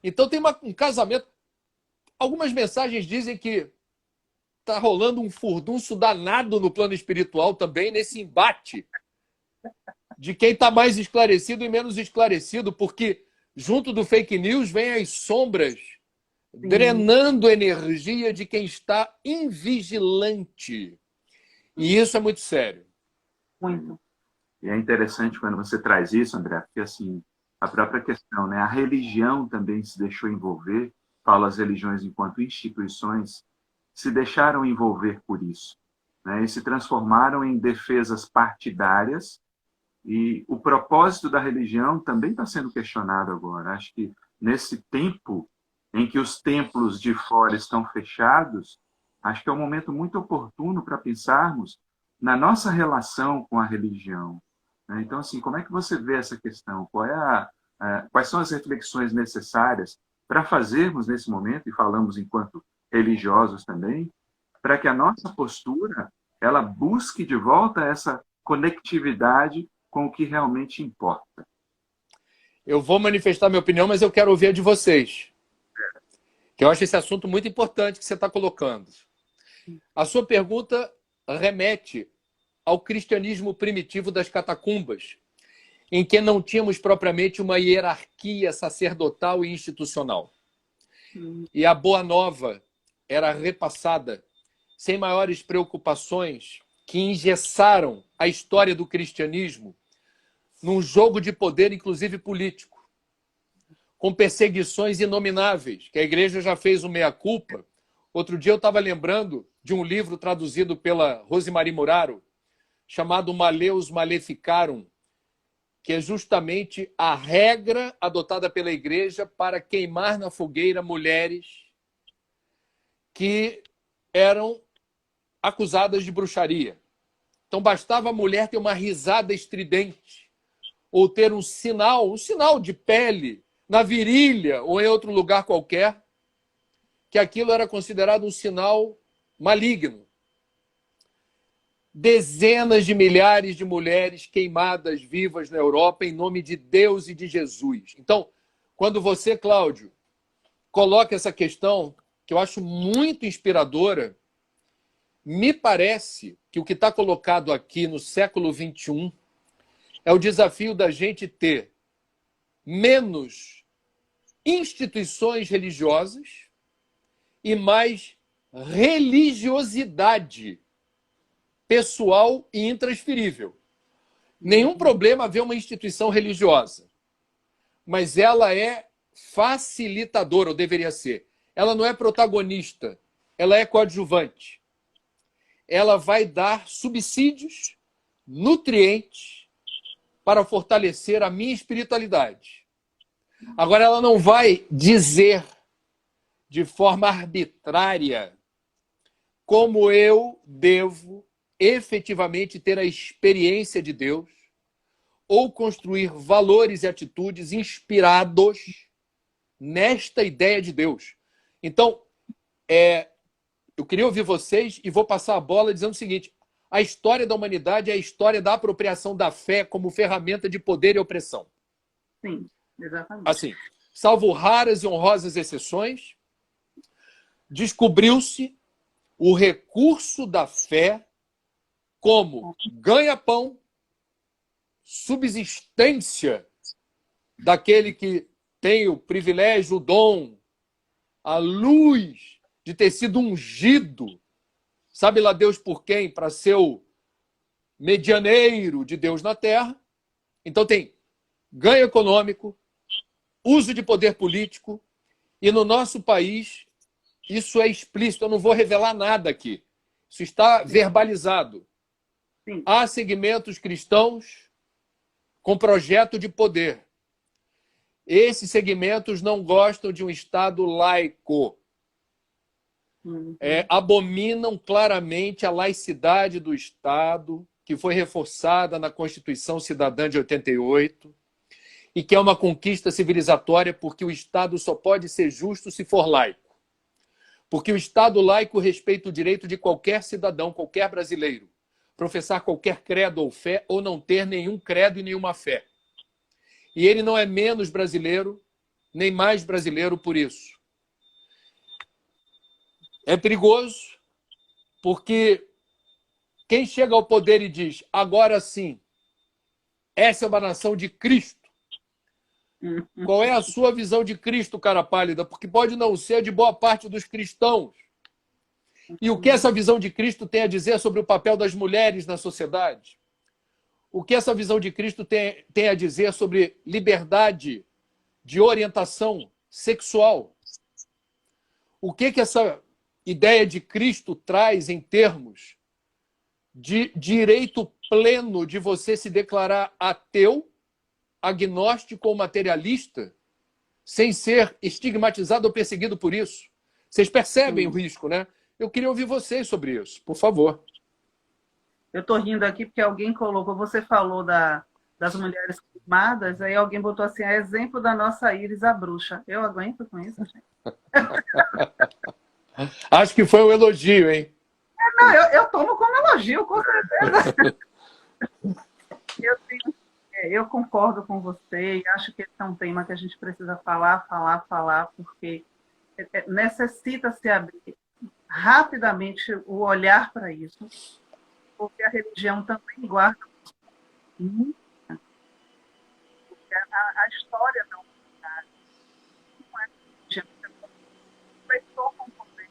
Então tem um casamento. Algumas mensagens dizem que está rolando um furdunço danado no plano espiritual também, nesse embate de quem está mais esclarecido e menos esclarecido, porque junto do fake news vem as sombras drenando energia de quem está invigilante. E isso é muito sério. Muito. E é interessante quando você traz isso, André, porque assim, a própria questão, né? A religião também se deixou envolver, falo as religiões enquanto instituições, se deixaram envolver por isso, né? E se transformaram em defesas partidárias, e o propósito da religião também está sendo questionado agora. Acho que nesse tempo em que os templos de fora estão fechados, acho que é um momento muito oportuno para pensarmos na nossa relação com a religião, né? Então, assim, como é que você vê essa questão? Quais são as reflexões necessárias para fazermos nesse momento, e falamos enquanto religiosos também, para que a nossa postura ela busque de volta essa conectividade com o que realmente importa? Eu vou manifestar minha opinião, mas eu quero ouvir a de vocês. Que eu acho esse assunto muito importante que você está colocando. A sua pergunta remete ao cristianismo primitivo das catacumbas, em que não tínhamos propriamente uma hierarquia sacerdotal e institucional. E a boa nova era repassada sem maiores preocupações que engessaram a história do cristianismo num jogo de poder, inclusive político, com perseguições inomináveis, que a igreja já fez o meia-culpa. Outro dia eu estava lembrando de um livro traduzido pela Rosemary Muraro, chamado Maleus Maleficarum, que é justamente a regra adotada pela igreja para queimar na fogueira mulheres que eram acusadas de bruxaria. Então bastava a mulher ter uma risada estridente ou ter um sinal de pele na virilha ou em outro lugar qualquer, que aquilo era considerado um sinal maligno. Dezenas de milhares de mulheres queimadas vivas na Europa em nome de Deus e de Jesus. Então, quando você, Cláudio, coloca essa questão, que eu acho muito inspiradora, me parece que o que está colocado aqui no século XXI é o desafio da gente ter menos instituições religiosas e mais religiosidade pessoal e intransferível. Nenhum problema haver uma instituição religiosa, mas ela é facilitadora, ou deveria ser. Ela não é protagonista, ela é coadjuvante. Ela vai dar subsídios, nutrientes para fortalecer a minha espiritualidade. Agora, ela não vai dizer de forma arbitrária como eu devo efetivamente ter a experiência de Deus ou construir valores e atitudes inspirados nesta ideia de Deus. Então, eu queria ouvir vocês e vou passar a bola dizendo o seguinte: a história da humanidade é a história da apropriação da fé como ferramenta de poder e opressão. Sim, exatamente. Assim, salvo raras e honrosas exceções, descobriu-se o recurso da fé como ganha-pão, subsistência daquele que tem o privilégio, o dom, a luz de ter sido ungido, sabe lá Deus por quem, para ser o medianeiro de Deus na Terra. Então tem ganho econômico, uso de poder político, e no nosso país isso é explícito, eu não vou revelar nada aqui. Isso está verbalizado. Sim. Há segmentos cristãos com projeto de poder. Esses segmentos não gostam de um Estado laico. Abominam claramente a laicidade do Estado, que foi reforçada na Constituição Cidadã de 88, e que é uma conquista civilizatória, porque o Estado só pode ser justo se for laico. Porque o Estado laico respeita o direito de qualquer cidadão, qualquer brasileiro, professar qualquer credo ou fé, ou não ter nenhum credo e nenhuma fé. E ele não é menos brasileiro, nem mais brasileiro por isso. É perigoso, porque quem chega ao poder e diz, agora sim, essa é uma nação de Cristo. Qual é a sua visão de Cristo, cara pálida? Porque pode não ser de boa parte dos cristãos. E o que essa visão de Cristo tem a dizer sobre o papel das mulheres na sociedade? O que essa visão de Cristo tem a dizer sobre liberdade de orientação sexual? O que essa ideia de Cristo traz em termos de direito pleno de você se declarar ateu, agnóstico ou materialista, sem ser estigmatizado ou perseguido por isso? Vocês percebem o risco, né? Eu queria ouvir vocês sobre isso, por favor. Eu estou rindo aqui porque alguém colocou, você falou das mulheres queimadas, aí alguém botou assim, é exemplo da nossa Íris, a bruxa. Eu aguento com isso, gente? Acho que foi um elogio, hein? Não, eu tomo como elogio, com certeza. Eu concordo com você e acho que esse é um tema que a gente precisa falar, porque necessita se abrir rapidamente o olhar para isso, porque a religião também guarda muito, porque a história da humanidade não é religião, começou com poder,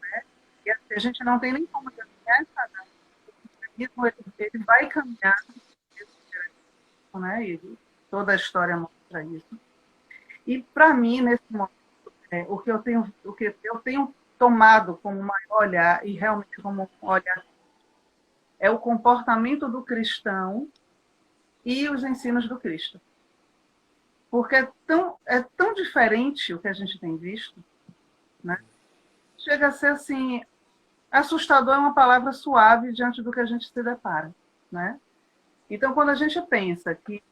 né? E assim, a gente não tem nem como dizer essa, né? O cristianismo ele vai caminhar, né? E toda a história mostra isso. E, para mim, nesse momento, o que eu tenho tomado como maior olhar, e realmente como um olhar, é o comportamento do cristão e os ensinos do Cristo. Porque é tão diferente o que a gente tem visto, né? Chega a ser assim, assustador é uma palavra suave diante do que a gente se depara, né? Então, quando a gente pensa que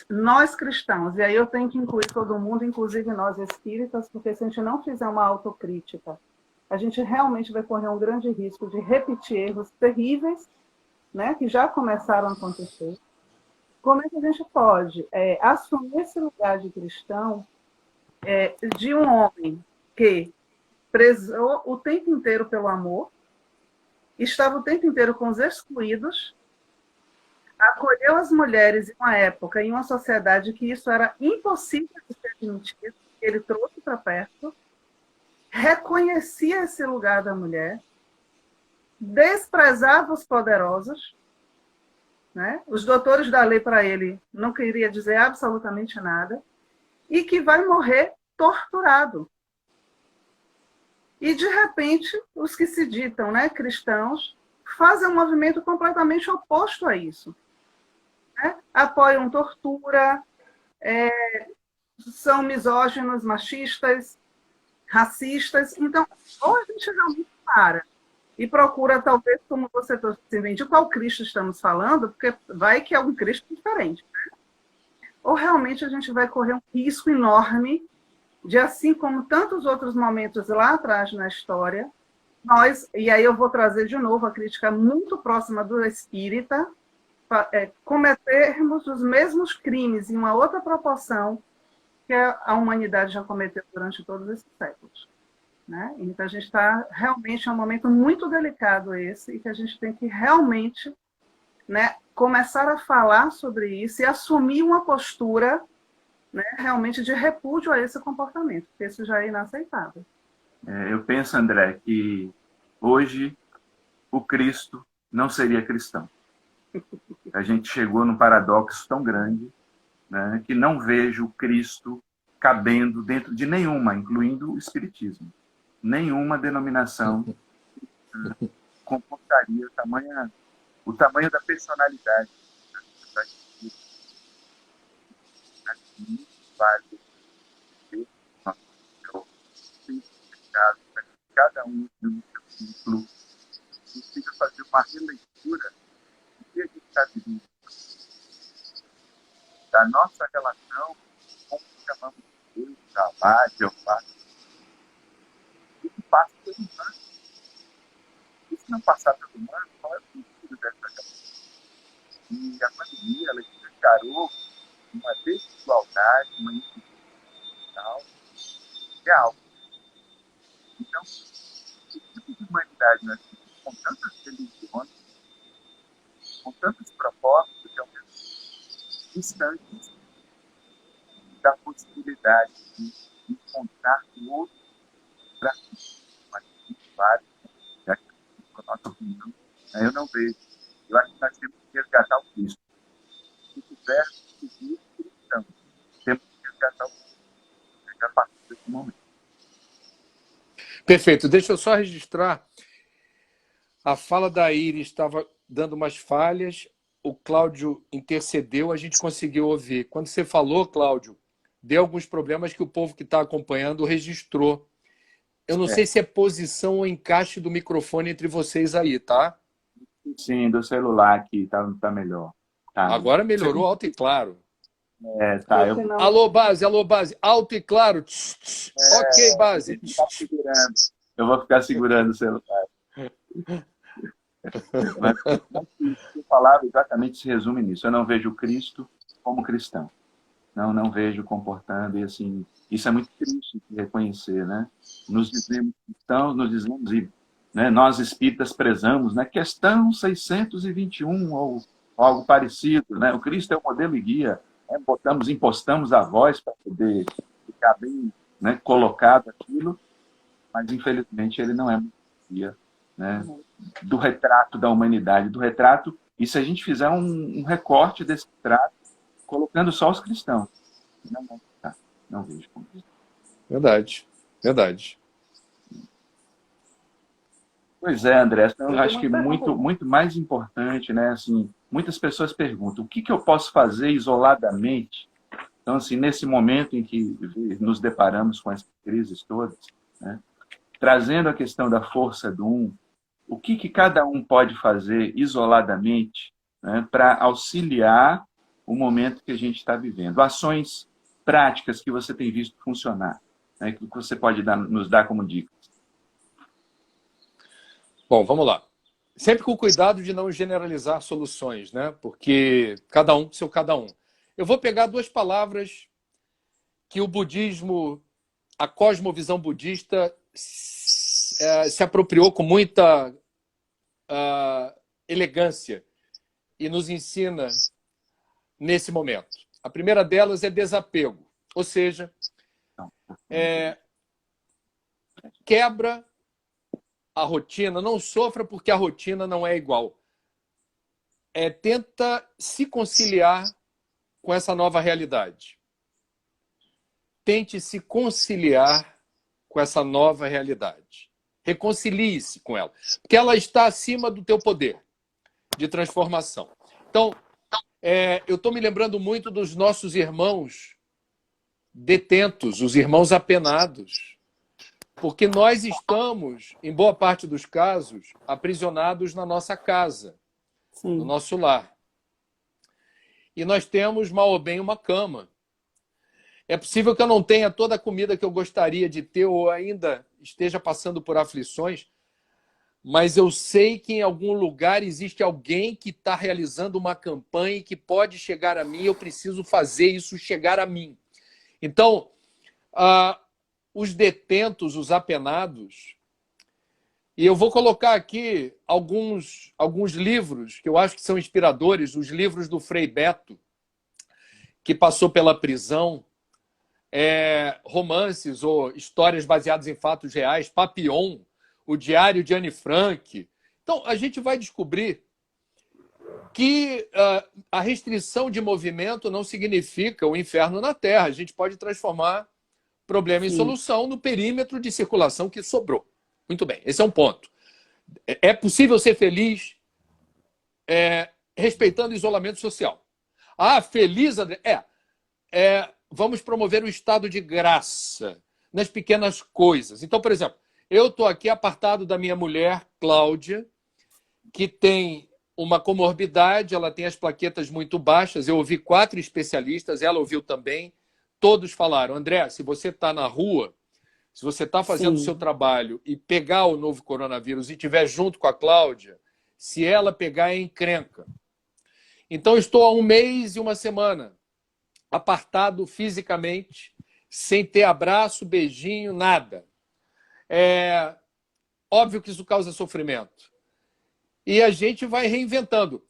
nós cristãos, e aí eu tenho que incluir todo mundo, inclusive nós espíritas, porque se a gente não fizer uma autocrítica, a gente realmente vai correr um grande risco de repetir erros terríveis, né, que já começaram a acontecer. Como é que a gente pode assumir esse lugar de cristão de um homem que prezou o tempo inteiro pelo amor, estava o tempo inteiro com os excluídos, acolheu as mulheres em uma época, em uma sociedade que isso era impossível de ser admitido, ele trouxe para perto, reconhecia esse lugar da mulher, desprezava os poderosos, né? Os doutores da lei para ele não queria dizer absolutamente nada, e que vai morrer torturado. E, de repente, os que se ditam, né, cristãos fazem um movimento completamente oposto a isso. Né? Apoiam tortura, são misóginos, machistas, racistas. Então, ou a gente realmente para e procura, talvez, como você trouxe, de qual Cristo estamos falando, porque vai que é um Cristo diferente. Né? Ou realmente a gente vai correr um risco enorme de, assim como tantos outros momentos lá atrás na história, nós, e aí eu vou trazer de novo a crítica muito próxima do espírita, cometermos os mesmos crimes em uma outra proporção que a humanidade já cometeu durante todos esses séculos. Né? Então, a gente está realmente em um momento muito delicado esse, e que a gente tem que realmente, né, começar a falar sobre isso e assumir uma postura, né, realmente de repúdio a esse comportamento, porque isso já é inaceitável. Eu penso, André, que hoje o Cristo não seria cristão. A gente chegou num paradoxo tão grande, né, que não vejo o Cristo cabendo dentro de nenhuma, incluindo o Espiritismo. Nenhuma denominação comportaria o tamanho da personalidade. Cada um no seu ciclo precisa fazer uma releitura do que a gente está vivendo, da nossa relação com o que chamamos de Deus, Alá, Jeová. Isso passa pelo humano. E se não passar pelo humano, qual é o sentido dessa relação? E a pandemia, ela escancarou uma desigualdade, uma institucional real. Então, que tipo de humanidade nós temos, com tantas religiões, com tantos propósitos, que ao mesmo tempo distantes da possibilidade de encontrar o outro para mas vários, já que a nossa opinião, eu não vejo. Eu acho que nós temos que resgatar o Cristo. Se tivermos seguir cristão, temos que resgatar o Cristo. A partir desse momento. Perfeito. Deixa eu só registrar. A fala da Iris estava dando umas falhas, o Cláudio intercedeu, a gente conseguiu ouvir. Quando você falou, Cláudio, deu alguns problemas que o povo que está acompanhando registrou. Eu não sei se é posição ou encaixe do microfone entre vocês aí, tá? Sim, do celular aqui, tá melhor. Tá. Agora melhorou alto e claro. Tá. Alô, base, alto e claro. Ok, base. Eu vou ficar segurando o celular. Mas eu falava exatamente se resume nisso. Eu não vejo Cristo como cristão. Não vejo comportando, e assim, isso é muito triste de reconhecer, né? Nos dizemos cristãos, né, nós espíritas prezamos, né? Questão 621 ou algo parecido, né? O Cristo é o modelo e guia, né? Impostamos a voz para poder ficar bem, né, colocado aquilo, mas infelizmente ele não é um guia, né, do retrato da humanidade, do retrato, e se a gente fizer um recorte desse retrato, colocando só os cristãos, não vão ficar. Não vejo como isso. Verdade, verdade. Pois é, André, eu Eu tenho acho uma que pergunta. muito mais importante, né? Assim, muitas pessoas perguntam, o que que eu posso fazer isoladamente? Então, assim, nesse momento em que nos deparamos com essas crises todas, né? Trazendo a questão da força do um, o que que cada um pode fazer isoladamente, né, para auxiliar o momento que a gente está vivendo? Ações práticas que você tem visto funcionar, né, que você pode nos dar como dica. Bom, vamos lá. Sempre com cuidado de não generalizar soluções, né? Porque cada um, seu cada um. Eu vou pegar duas palavras que o budismo, a cosmovisão budista, se apropriou com muita elegância e nos ensina nesse momento. A primeira delas é desapego, ou seja, quebra a rotina, não sofra porque a rotina não é igual. Tenta se conciliar com essa nova realidade. Tente se conciliar com essa nova realidade. Reconcilie-se com ela, porque ela está acima do teu poder de transformação. Então, eu estou me lembrando muito dos nossos irmãos detentos, os irmãos apenados, porque nós estamos, em boa parte dos casos, aprisionados na nossa casa, Sim. no nosso lar. E nós temos, mal ou bem, uma cama. É possível que eu não tenha toda a comida que eu gostaria de ter ou ainda esteja passando por aflições, mas eu sei que em algum lugar existe alguém que está realizando uma campanha que pode chegar a mim, eu preciso fazer isso chegar a mim. Então, os detentos, os apenados, e eu vou colocar aqui alguns livros que eu acho que são inspiradores, os livros do Frei Beto, que passou pela prisão, romances ou histórias baseadas em fatos reais, Papillon, o Diário de Anne Frank. Então, a gente vai descobrir que a restrição de movimento não significa o inferno na Terra. A gente pode transformar problema em solução no perímetro de circulação que sobrou. Muito bem, esse é um ponto. É possível ser feliz respeitando o isolamento social. Feliz, André? Vamos promover o estado de graça nas pequenas coisas. Então, por exemplo, eu estou aqui apartado da minha mulher, Cláudia, que tem uma comorbidade, ela tem as plaquetas muito baixas. Eu ouvi 4 especialistas, ela ouviu também. Todos falaram, André, se você está na rua, se você está fazendo o seu trabalho e pegar o novo coronavírus e estiver junto com a Cláudia, se ela pegar, é encrenca. Então, estou há 1 mês e 1 semana apartado fisicamente, sem ter abraço, beijinho, nada. Óbvio que isso causa sofrimento. E a gente vai reinventando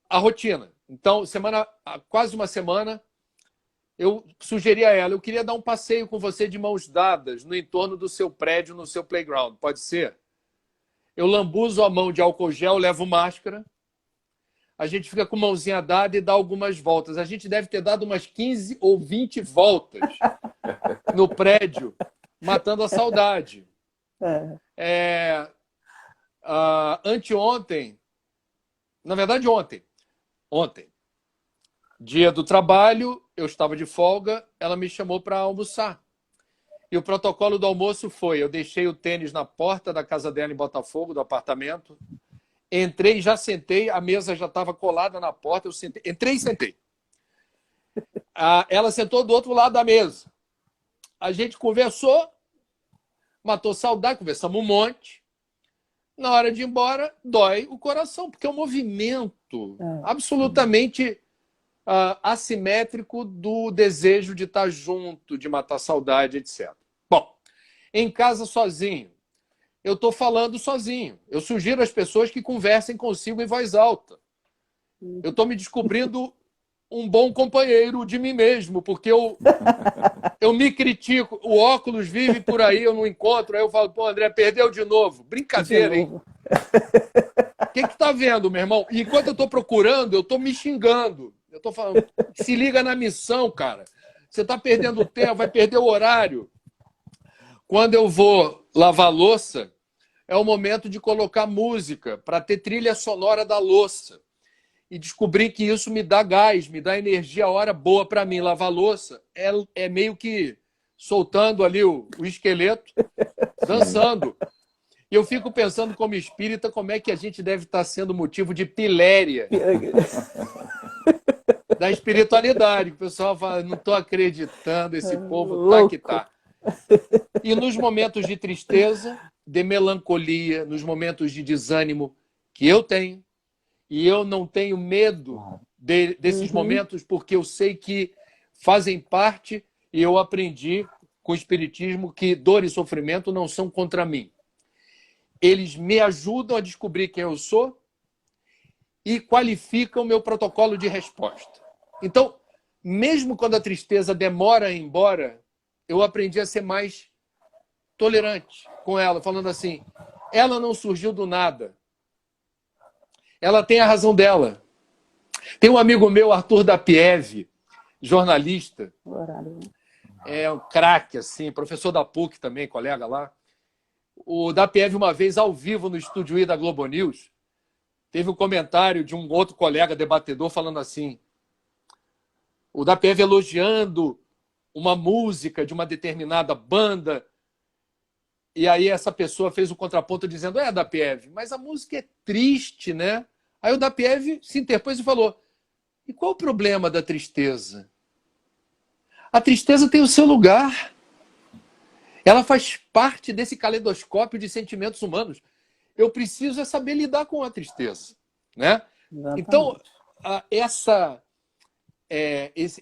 a rotina. Então, quase 1 semana, eu sugeri a ela, eu queria dar um passeio com você de mãos dadas no entorno do seu prédio, no seu playground. Pode ser? Eu lambuzo a mão de álcool gel, levo máscara, a gente fica com mãozinha dada e dá algumas voltas. A gente deve ter dado umas 15 ou 20 voltas no prédio, matando a saudade. Anteontem, na verdade ontem, dia do trabalho, eu estava de folga, ela me chamou para almoçar. E o protocolo do almoço foi, eu deixei o tênis na porta da casa dela em Botafogo, do apartamento, entrei, já sentei, a mesa já estava colada na porta, eu sentei, entrei e sentei. Ela sentou do outro lado da mesa. A gente conversou, matou saudade, conversamos um monte. Na hora de ir embora, dói o coração, porque é um movimento absolutamente assimétrico do desejo de estar junto, de matar saudade, etc. Bom, em casa sozinho, eu estou falando sozinho. Eu sugiro às pessoas que conversem consigo em voz alta. Eu estou me descobrindo um bom companheiro de mim mesmo, porque eu me critico. O óculos vive por aí, eu não encontro. Aí eu falo, pô, André, perdeu de novo. Brincadeira, hein? O que está vendo, meu irmão? E enquanto eu estou procurando, eu estou me xingando. Eu estou falando, se liga na missão, cara. Você está perdendo tempo, vai perder o horário. Quando eu vou lavar louça, é o momento de colocar música para ter trilha sonora da louça. E descobri que isso me dá gás, me dá energia, a hora boa para mim. Lavar louça é meio que soltando ali o esqueleto, dançando. E eu fico pensando como espírita, como é que a gente deve estar sendo motivo de piléria da espiritualidade. O pessoal fala, não estou acreditando, esse povo tá que tá. E nos momentos de tristeza, de melancolia, nos momentos de desânimo que eu tenho, e eu não tenho medo desses momentos, porque eu sei que fazem parte, e eu aprendi com o Espiritismo que dor e sofrimento não são contra mim. Eles me ajudam a descobrir quem eu sou e qualificam o meu protocolo de resposta. Então, mesmo quando a tristeza demora a ir embora, eu aprendi a ser mais tolerante com ela, falando assim, ela não surgiu do nada. Ela tem a razão dela. Tem um amigo meu, Arthur Dapiev, jornalista, é um craque, assim, professor da PUC também, colega lá. O Dapiev, uma vez, ao vivo no Estúdio I da Globo News, teve um comentário de um outro colega debatedor falando assim, o Dapiev elogiando uma música de uma determinada banda, e aí essa pessoa fez o contraponto dizendo, Dapiev, mas a música é triste, né? Aí o Dapiev se interpôs e falou, e qual o problema da tristeza? A tristeza tem o seu lugar. Ela faz parte desse caleidoscópio de sentimentos humanos. Eu preciso é saber lidar com a tristeza, né? Exatamente. Então,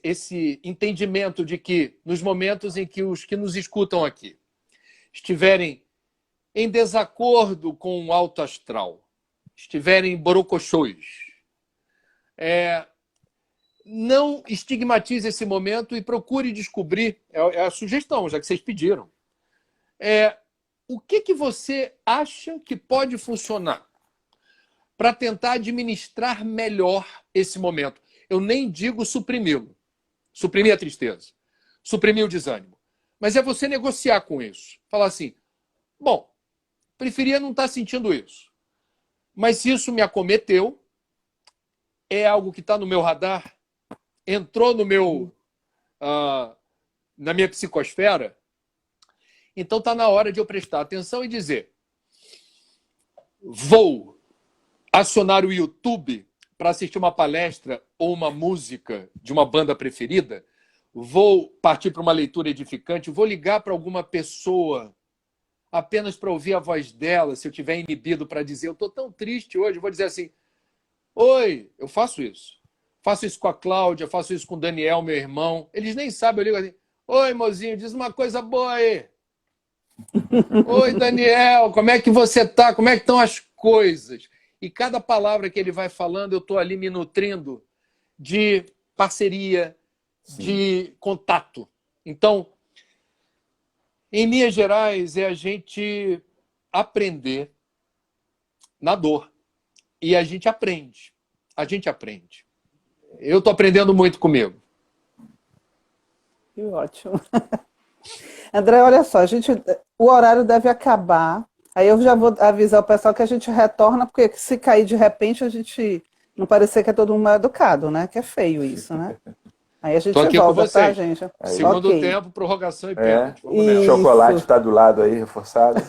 esse entendimento de que nos momentos em que os que nos escutam aqui estiverem em desacordo com o alto astral, estiverem borocochôs, não estigmatize esse momento e procure descobrir, é a sugestão, já que vocês pediram, o que você acha que pode funcionar para tentar administrar melhor esse momento. Eu nem digo suprimi-lo, suprimir a tristeza, suprimir o desânimo, mas é você negociar com isso. Falar assim, bom, preferia não estar sentindo isso, mas se isso me acometeu, é algo que está no meu radar, entrou no meu, na minha psicosfera, então está na hora de eu prestar atenção e dizer, vou acionar o YouTube para assistir uma palestra ou uma música de uma banda preferida, vou partir para uma leitura edificante, vou ligar para alguma pessoa apenas para ouvir a voz dela, se eu tiver inibido para dizer, eu estou tão triste hoje, eu vou dizer assim, oi, eu faço isso. Faço isso com a Cláudia, faço isso com o Daniel, meu irmão. Eles nem sabem, eu ligo assim, oi, mozinho, diz uma coisa boa aí. Oi, Daniel, como é que você tá? Como é que estão as coisas? E cada palavra que ele vai falando, eu estou ali me nutrindo de parceria, de contato. Então, em linhas gerais, é a gente aprender na dor. E a gente aprende. A gente aprende. Eu estou aprendendo muito comigo. Que ótimo. André, olha só, o horário deve acabar. Aí eu já vou avisar o pessoal que a gente retorna, porque se cair de repente, a gente não parecer que é todo mundo mal educado, né? Que é feio isso, né? Aí a gente Tô aqui volta, com vocês. tá, gente? Segundo Ok. tempo, prorrogação e pênalti. Vamos O nessa. chocolate está do lado aí, reforçado.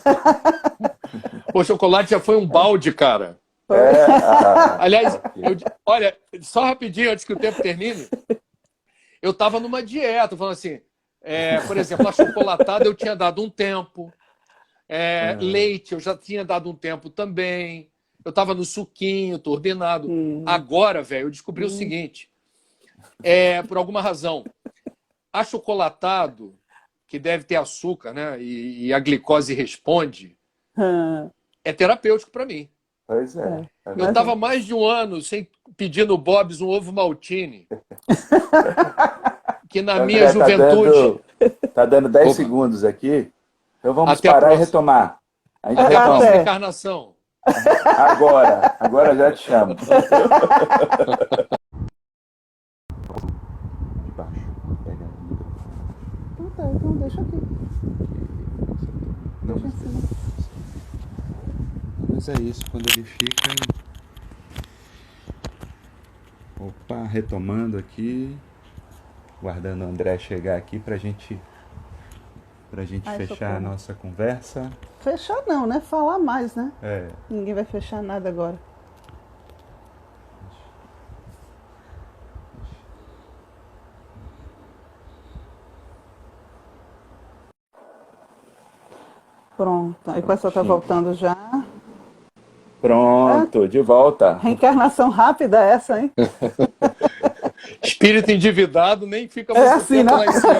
O chocolate já foi um balde, cara. Aliás, olha, só rapidinho, antes que o tempo termine, eu estava numa dieta, falando assim, por exemplo, a chocolatada eu tinha dado um tempo, leite eu já tinha dado um tempo também, eu estava no suquinho, turbinado. Agora, velho, eu descobri o seguinte, por alguma razão, achocolatado, que deve ter açúcar, né, e a glicose responde, é terapêutico para mim. Pois é. Eu estava mais de um ano sem pedir no Bob's um ovo maltine. Que na minha juventude... Tá dando 10 Opa. segundos aqui. Então vamos Até a parar e próxima. retomar. A gente Até a retoma. próxima encarnação. Agora já te chamo. De baixo. Pega o microfone. então deixa aqui. Não, Deixa em cima. mas é isso, quando ele fica. Opa, retomando aqui, guardando o André chegar aqui pra gente Ai, fechar a socorro. nossa conversa. Fechar não, né? Falar mais, né? É, Ninguém vai fechar nada agora. Pronto. Aí o pessoal está voltando já. Pronto, de volta. Reencarnação rápida essa, hein? Espírito endividado nem fica É muito assim, tempo não? lá em cima.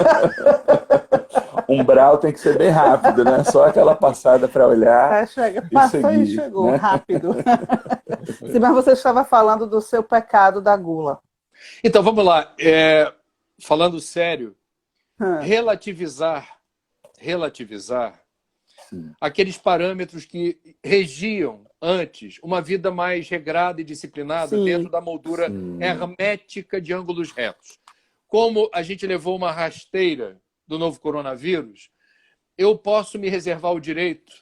Umbral tem que ser bem rápido, né? Só aquela passada para olhar Chega, e passou e seguir, chegou, né? rápido. Sim, mas você estava falando do seu pecado da gula. Então, vamos lá. Falando sério, Hum. relativizar aqueles parâmetros que regiam antes uma vida mais regrada e disciplinada Sim. dentro da moldura hermética de ângulos retos. Como a gente levou uma rasteira do novo coronavírus, eu posso me reservar o direito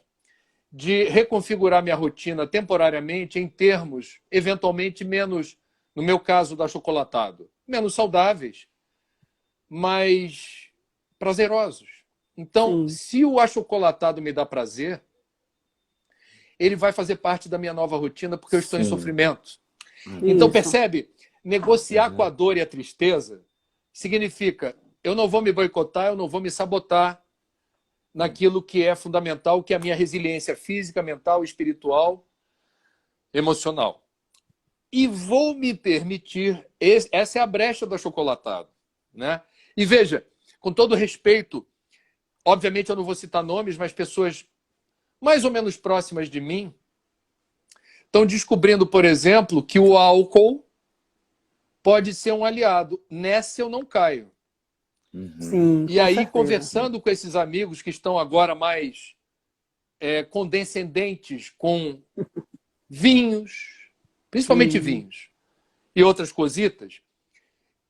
de reconfigurar minha rotina temporariamente em termos, eventualmente, menos, no meu caso do achocolatado, menos saudáveis, mas prazerosos. Então, Sim. se o achocolatado me dá prazer, ele vai fazer parte da minha nova rotina porque eu estou em Sim. sofrimento. Então, Isso. percebe? Negociar com a dor e a tristeza significa eu não vou me boicotar, eu não vou me sabotar naquilo que é fundamental, que é a minha resiliência física, mental, espiritual, emocional. E vou me permitir, essa é a brecha do achocolatado, né? E veja, com todo respeito, obviamente eu não vou citar nomes, mas pessoas mais ou menos próximas de mim estão descobrindo, por exemplo, que o álcool pode ser um aliado. Nessa eu não caio. Sim, E com aí, certeza. conversando com esses amigos que estão agora mais condescendentes com vinhos, principalmente vinhos, e outras cositas,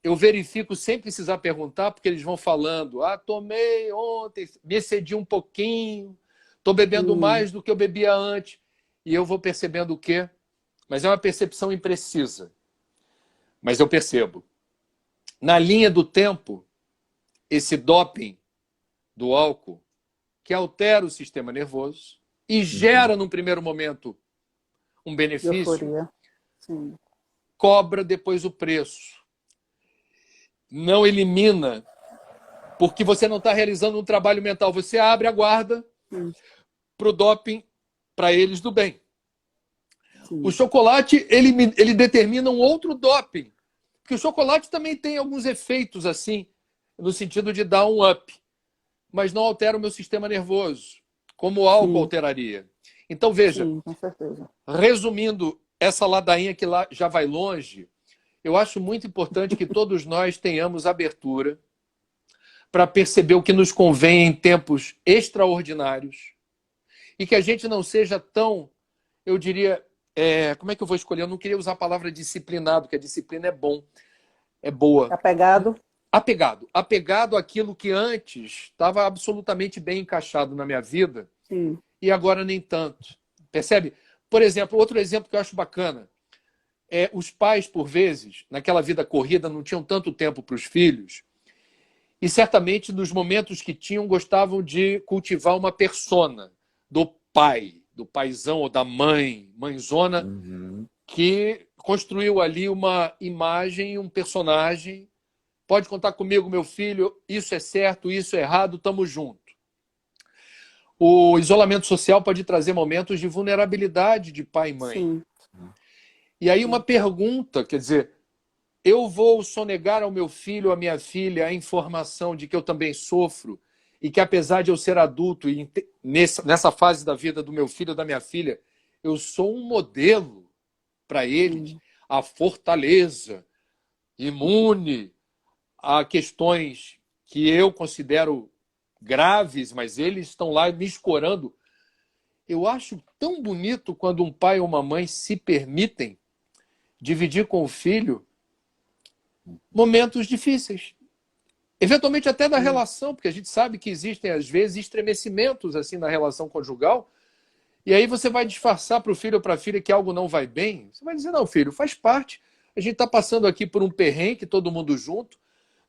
eu verifico sem precisar perguntar, porque eles vão falando, tomei ontem, me excedi um pouquinho, estou bebendo mais do que eu bebia antes, e eu vou percebendo o quê? Mas é uma percepção imprecisa. Mas eu percebo. Na linha do tempo, esse doping do álcool, que altera o sistema nervoso e gera, num primeiro momento, um benefício, Euforia. Sim. cobra depois o preço. Não elimina, porque você não está realizando um trabalho mental. Você abre a guarda para o doping, para eles do bem. Sim. O chocolate, ele determina um outro doping. Porque o chocolate também tem alguns efeitos assim, no sentido de dar um up. Mas não altera o meu sistema nervoso, como o álcool alteraria. Então, veja, com certeza. resumindo essa ladainha que lá já vai longe, eu acho muito importante que todos nós tenhamos abertura para perceber o que nos convém em tempos extraordinários e que a gente não seja tão, eu diria, como é que eu vou escolher? Eu não queria usar a palavra disciplinado, porque a disciplina é bom, é boa. Apegado. Apegado àquilo que antes estava absolutamente bem encaixado na minha vida e agora nem tanto. Percebe? Por exemplo, outro exemplo que eu acho bacana. Os pais, por vezes, naquela vida corrida, não tinham tanto tempo para os filhos e certamente, nos momentos que tinham, gostavam de cultivar uma persona do pai, do paizão ou da mãezona, que construiu ali uma imagem, um personagem. Pode contar comigo, meu filho, isso é certo, isso é errado, estamos juntos. O isolamento social pode trazer momentos de vulnerabilidade de pai e mãe. Sim. E aí uma pergunta, quer dizer, eu vou sonegar ao meu filho, à minha filha, a informação de que eu também sofro e que apesar de eu ser adulto e nessa fase da vida do meu filho ou da minha filha, eu sou um modelo para eles, a fortaleza, imune a questões que eu considero graves, mas eles estão lá me escorando. Eu acho tão bonito quando um pai ou uma mãe se permitem dividir com o filho momentos difíceis. eventualmente até da relação, porque a gente sabe que existem, às vezes, estremecimentos assim na relação conjugal, e aí você vai disfarçar para o filho ou para a filha que algo não vai bem. Você vai dizer, não, filho, faz parte. A gente está passando aqui por um perrengue, todo mundo junto.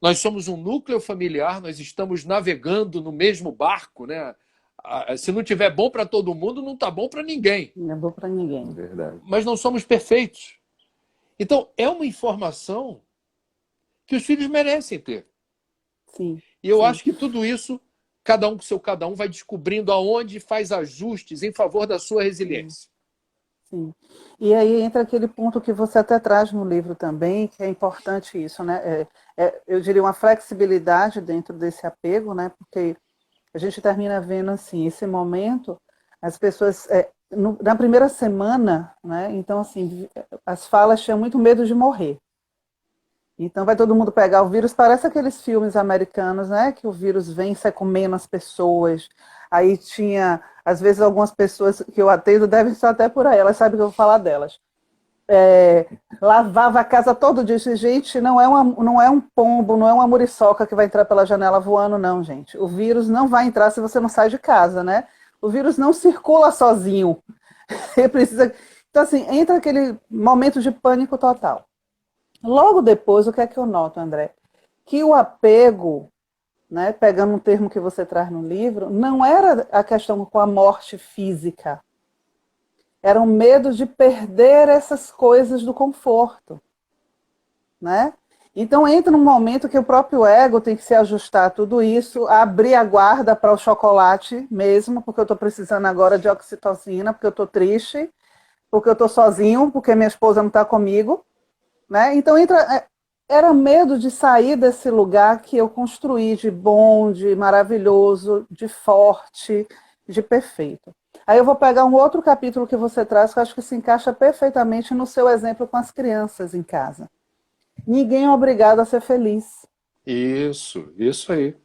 Nós somos um núcleo familiar, nós estamos navegando no mesmo barco, né? Se não tiver bom para todo mundo, não está bom para ninguém. Não é bom para ninguém. Verdade. Mas não somos perfeitos. Então, é uma informação que os filhos merecem ter. Sim. E eu sim. acho que tudo isso, cada um com seu cada um, vai descobrindo aonde faz ajustes em favor da sua resiliência. Sim. E aí entra aquele ponto que você até traz no livro também, que é importante isso, né? Eu diria uma flexibilidade dentro desse apego, né? Porque a gente termina vendo assim, esse momento, as pessoas, na primeira semana, né? Então, assim, as falas tinham muito medo de morrer. Então vai todo mundo pegar o vírus, parece aqueles filmes americanos, né? Que o vírus vem e sai comendo as pessoas. Aí tinha, às vezes, algumas pessoas que eu atendo devem estar até por aí, elas sabem que eu vou falar delas. Lavava a casa todo dia. Gente, não é um pombo, não é uma muriçoca que vai entrar pela janela voando, não, gente. O vírus não vai entrar se você não sai de casa, né? O vírus não circula sozinho. Ele precisa... Então, assim, entra aquele momento de pânico total. Logo depois, o que é que eu noto, André? Que o apego, né, pegando um termo que você traz no livro, não era a questão com a morte física. Era o medo de perder essas coisas do conforto, né? Então entra num momento que o próprio ego tem que se ajustar a tudo isso, abrir a guarda para o chocolate mesmo, porque eu estou precisando agora de oxitocina, porque eu estou triste, porque eu estou sozinho, porque minha esposa não está comigo, né? Então era medo de sair desse lugar que eu construí de bom, de maravilhoso, de forte, de perfeito. Aí eu vou pegar um outro capítulo que você traz, que eu acho que se encaixa perfeitamente no seu exemplo com as crianças em casa. Ninguém é obrigado a ser feliz. Isso aí.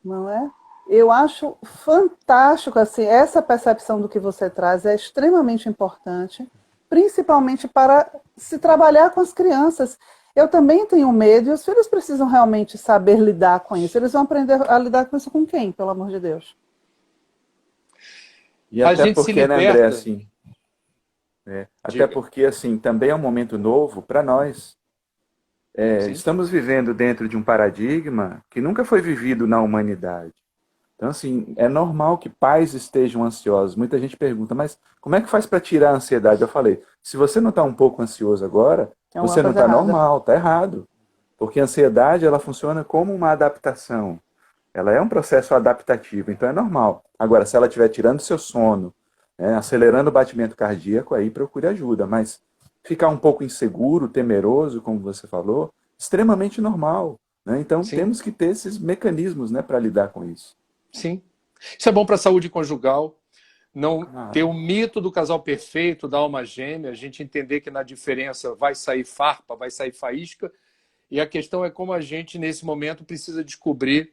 Não é? Eu acho fantástico, assim, essa percepção do que você traz é extremamente importante, principalmente para se trabalhar com as crianças. Eu também tenho medo e os filhos precisam realmente saber lidar com isso. Eles vão aprender a lidar com isso com quem, pelo amor de Deus? E A até gente se porque, né, André, liberta. assim, até Diga. porque, assim, também é um momento novo para nós. Sim. Estamos vivendo dentro de um paradigma que nunca foi vivido na humanidade. Então, assim, é normal que pais estejam ansiosos. Muita gente pergunta, mas como é que faz para tirar a ansiedade? Eu falei, se você não está um pouco ansioso agora, É uma você não coisa está errada. normal, está errado. Porque a ansiedade, ela funciona como uma adaptação. Ela é um processo adaptativo, então é normal. Agora, se ela estiver tirando seu sono, né, acelerando o batimento cardíaco, aí procure ajuda. Mas ficar um pouco inseguro, temeroso, como você falou, extremamente normal. Né? Então, Sim. temos que ter esses mecanismos, né, para lidar com isso. Sim. Isso é bom para a saúde conjugal. Não ter o mito do casal perfeito, da alma gêmea, a gente entender que na diferença vai sair farpa, vai sair faísca. E a questão é como a gente, nesse momento, precisa descobrir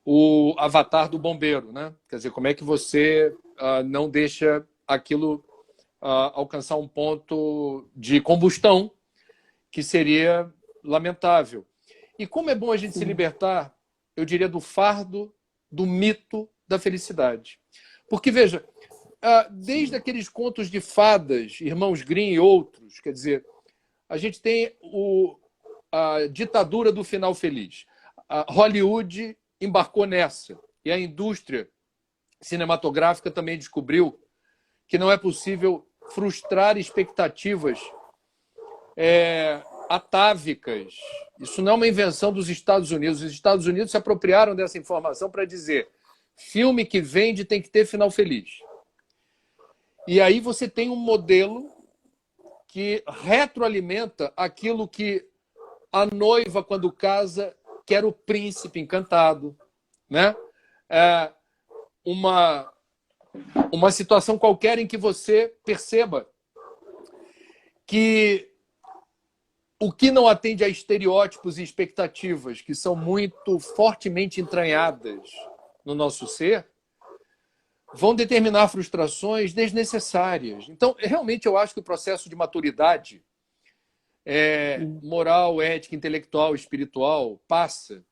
o avatar do bombeiro, né? Quer dizer, como é que você não deixa aquilo alcançar um ponto de combustão que seria lamentável. E como é bom a gente se libertar, eu diria, do fardo, do mito da felicidade. Porque, veja, desde aqueles contos de fadas, Irmãos Grimm e outros, quer dizer, a gente tem a ditadura do final feliz. A Hollywood embarcou nessa. E a indústria cinematográfica também descobriu que não é possível frustrar expectativas atávicas. Isso não é uma invenção dos Estados Unidos. Os Estados Unidos se apropriaram dessa informação para dizer filme que vende tem que ter final feliz. E aí você tem um modelo que retroalimenta aquilo que a noiva, quando casa, quer o príncipe encantado, né? Uma situação qualquer em que você perceba que o que não atende a estereótipos e expectativas que são muito fortemente entranhadas no nosso ser, vão determinar frustrações desnecessárias. Então, realmente, eu acho que o processo de maturidade moral, ética, intelectual, espiritual, passa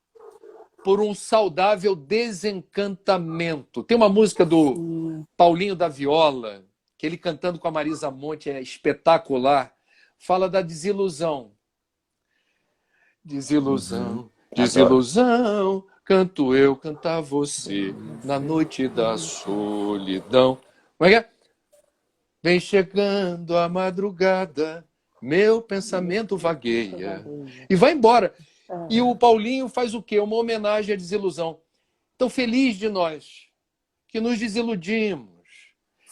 por um saudável desencantamento. Tem uma música do Paulinho da Viola, que ele cantando com a Marisa Monte é espetacular, fala da desilusão. Desilusão, desilusão, canto eu, canta você, na noite da solidão. Como é que é? Vem chegando a madrugada, meu pensamento vagueia. E vai embora. E o Paulinho faz o quê? Uma homenagem à desilusão. Então, feliz de nós, que nos desiludimos,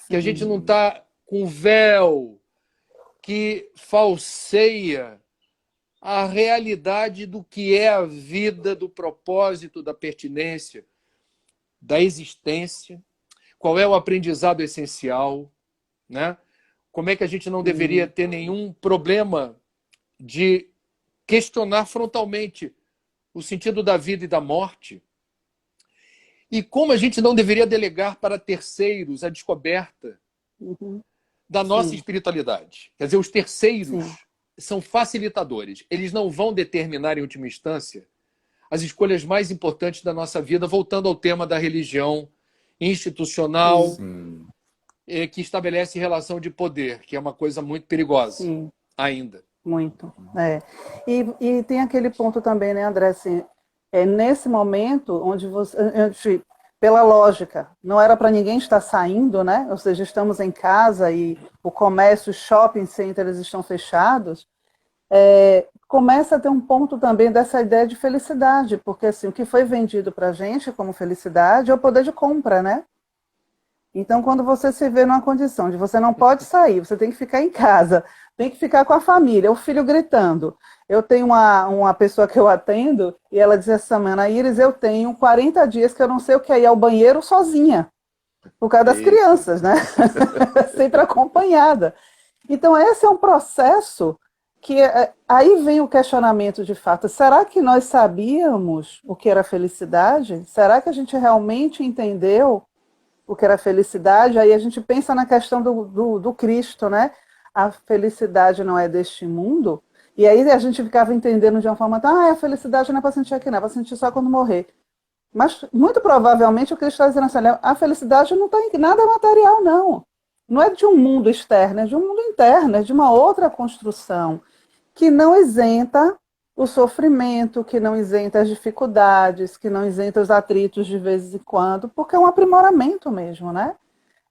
que a gente não está com véu que falseia a realidade do que é a vida, do propósito, da pertinência, da existência, qual é o aprendizado essencial, né? Como é que a gente não deveria ter nenhum problema de questionar frontalmente o sentido da vida e da morte, e como a gente não deveria delegar para terceiros a descoberta da nossa espiritualidade. Quer dizer, os terceiros são facilitadores. Eles não vão determinar, em última instância, as escolhas mais importantes da nossa vida, voltando ao tema da religião institucional, que estabelece relação de poder, que é uma coisa muito perigosa ainda. Muito. E tem aquele ponto também, né, André? Assim, nesse momento onde você, pela lógica, não era para ninguém estar saindo, né? Ou seja, estamos em casa e o comércio, os shopping centers estão fechados, começa a ter um ponto também dessa ideia de felicidade, porque assim, o que foi vendido para a gente como felicidade é o poder de compra, né? Então, quando você se vê numa condição de você não pode sair, você tem que ficar em casa, tem que ficar com a família, o filho gritando. Eu tenho uma pessoa que eu atendo, e ela diz essa semana, Iris, eu tenho 40 dias que eu não sei o que é ir ao banheiro sozinha, por causa das crianças, né? Sempre acompanhada. Então, esse é um processo que aí vem o questionamento de fato. Será que nós sabíamos o que era felicidade? Será que a gente realmente entendeu o que era felicidade? Aí a gente pensa na questão do Cristo, né? A felicidade não é deste mundo. E aí a gente ficava entendendo de uma forma, a felicidade não é para sentir aqui, não, é para sentir só quando morrer. Mas, muito provavelmente, o Cristo está dizendo assim, a felicidade não está em nada material, não. Não é de um mundo externo, é de um mundo interno, é de uma outra construção, que não isenta o sofrimento, que não isenta as dificuldades, que não isenta os atritos de vez em quando, porque é um aprimoramento mesmo, né?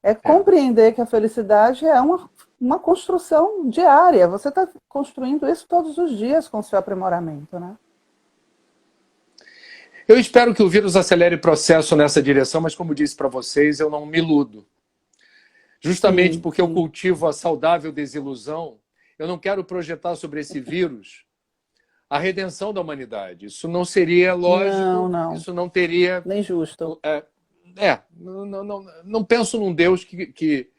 É compreender que a felicidade é uma construção diária. Você está construindo isso todos os dias com o seu aprimoramento, né? Eu espero que o vírus acelere o processo nessa direção, mas como disse para vocês, eu não me iludo. Justamente porque eu cultivo a saudável desilusão, eu não quero projetar sobre esse vírus a redenção da humanidade. Isso não seria lógico, não. Isso não teria... Nem justo. Não penso num Deus que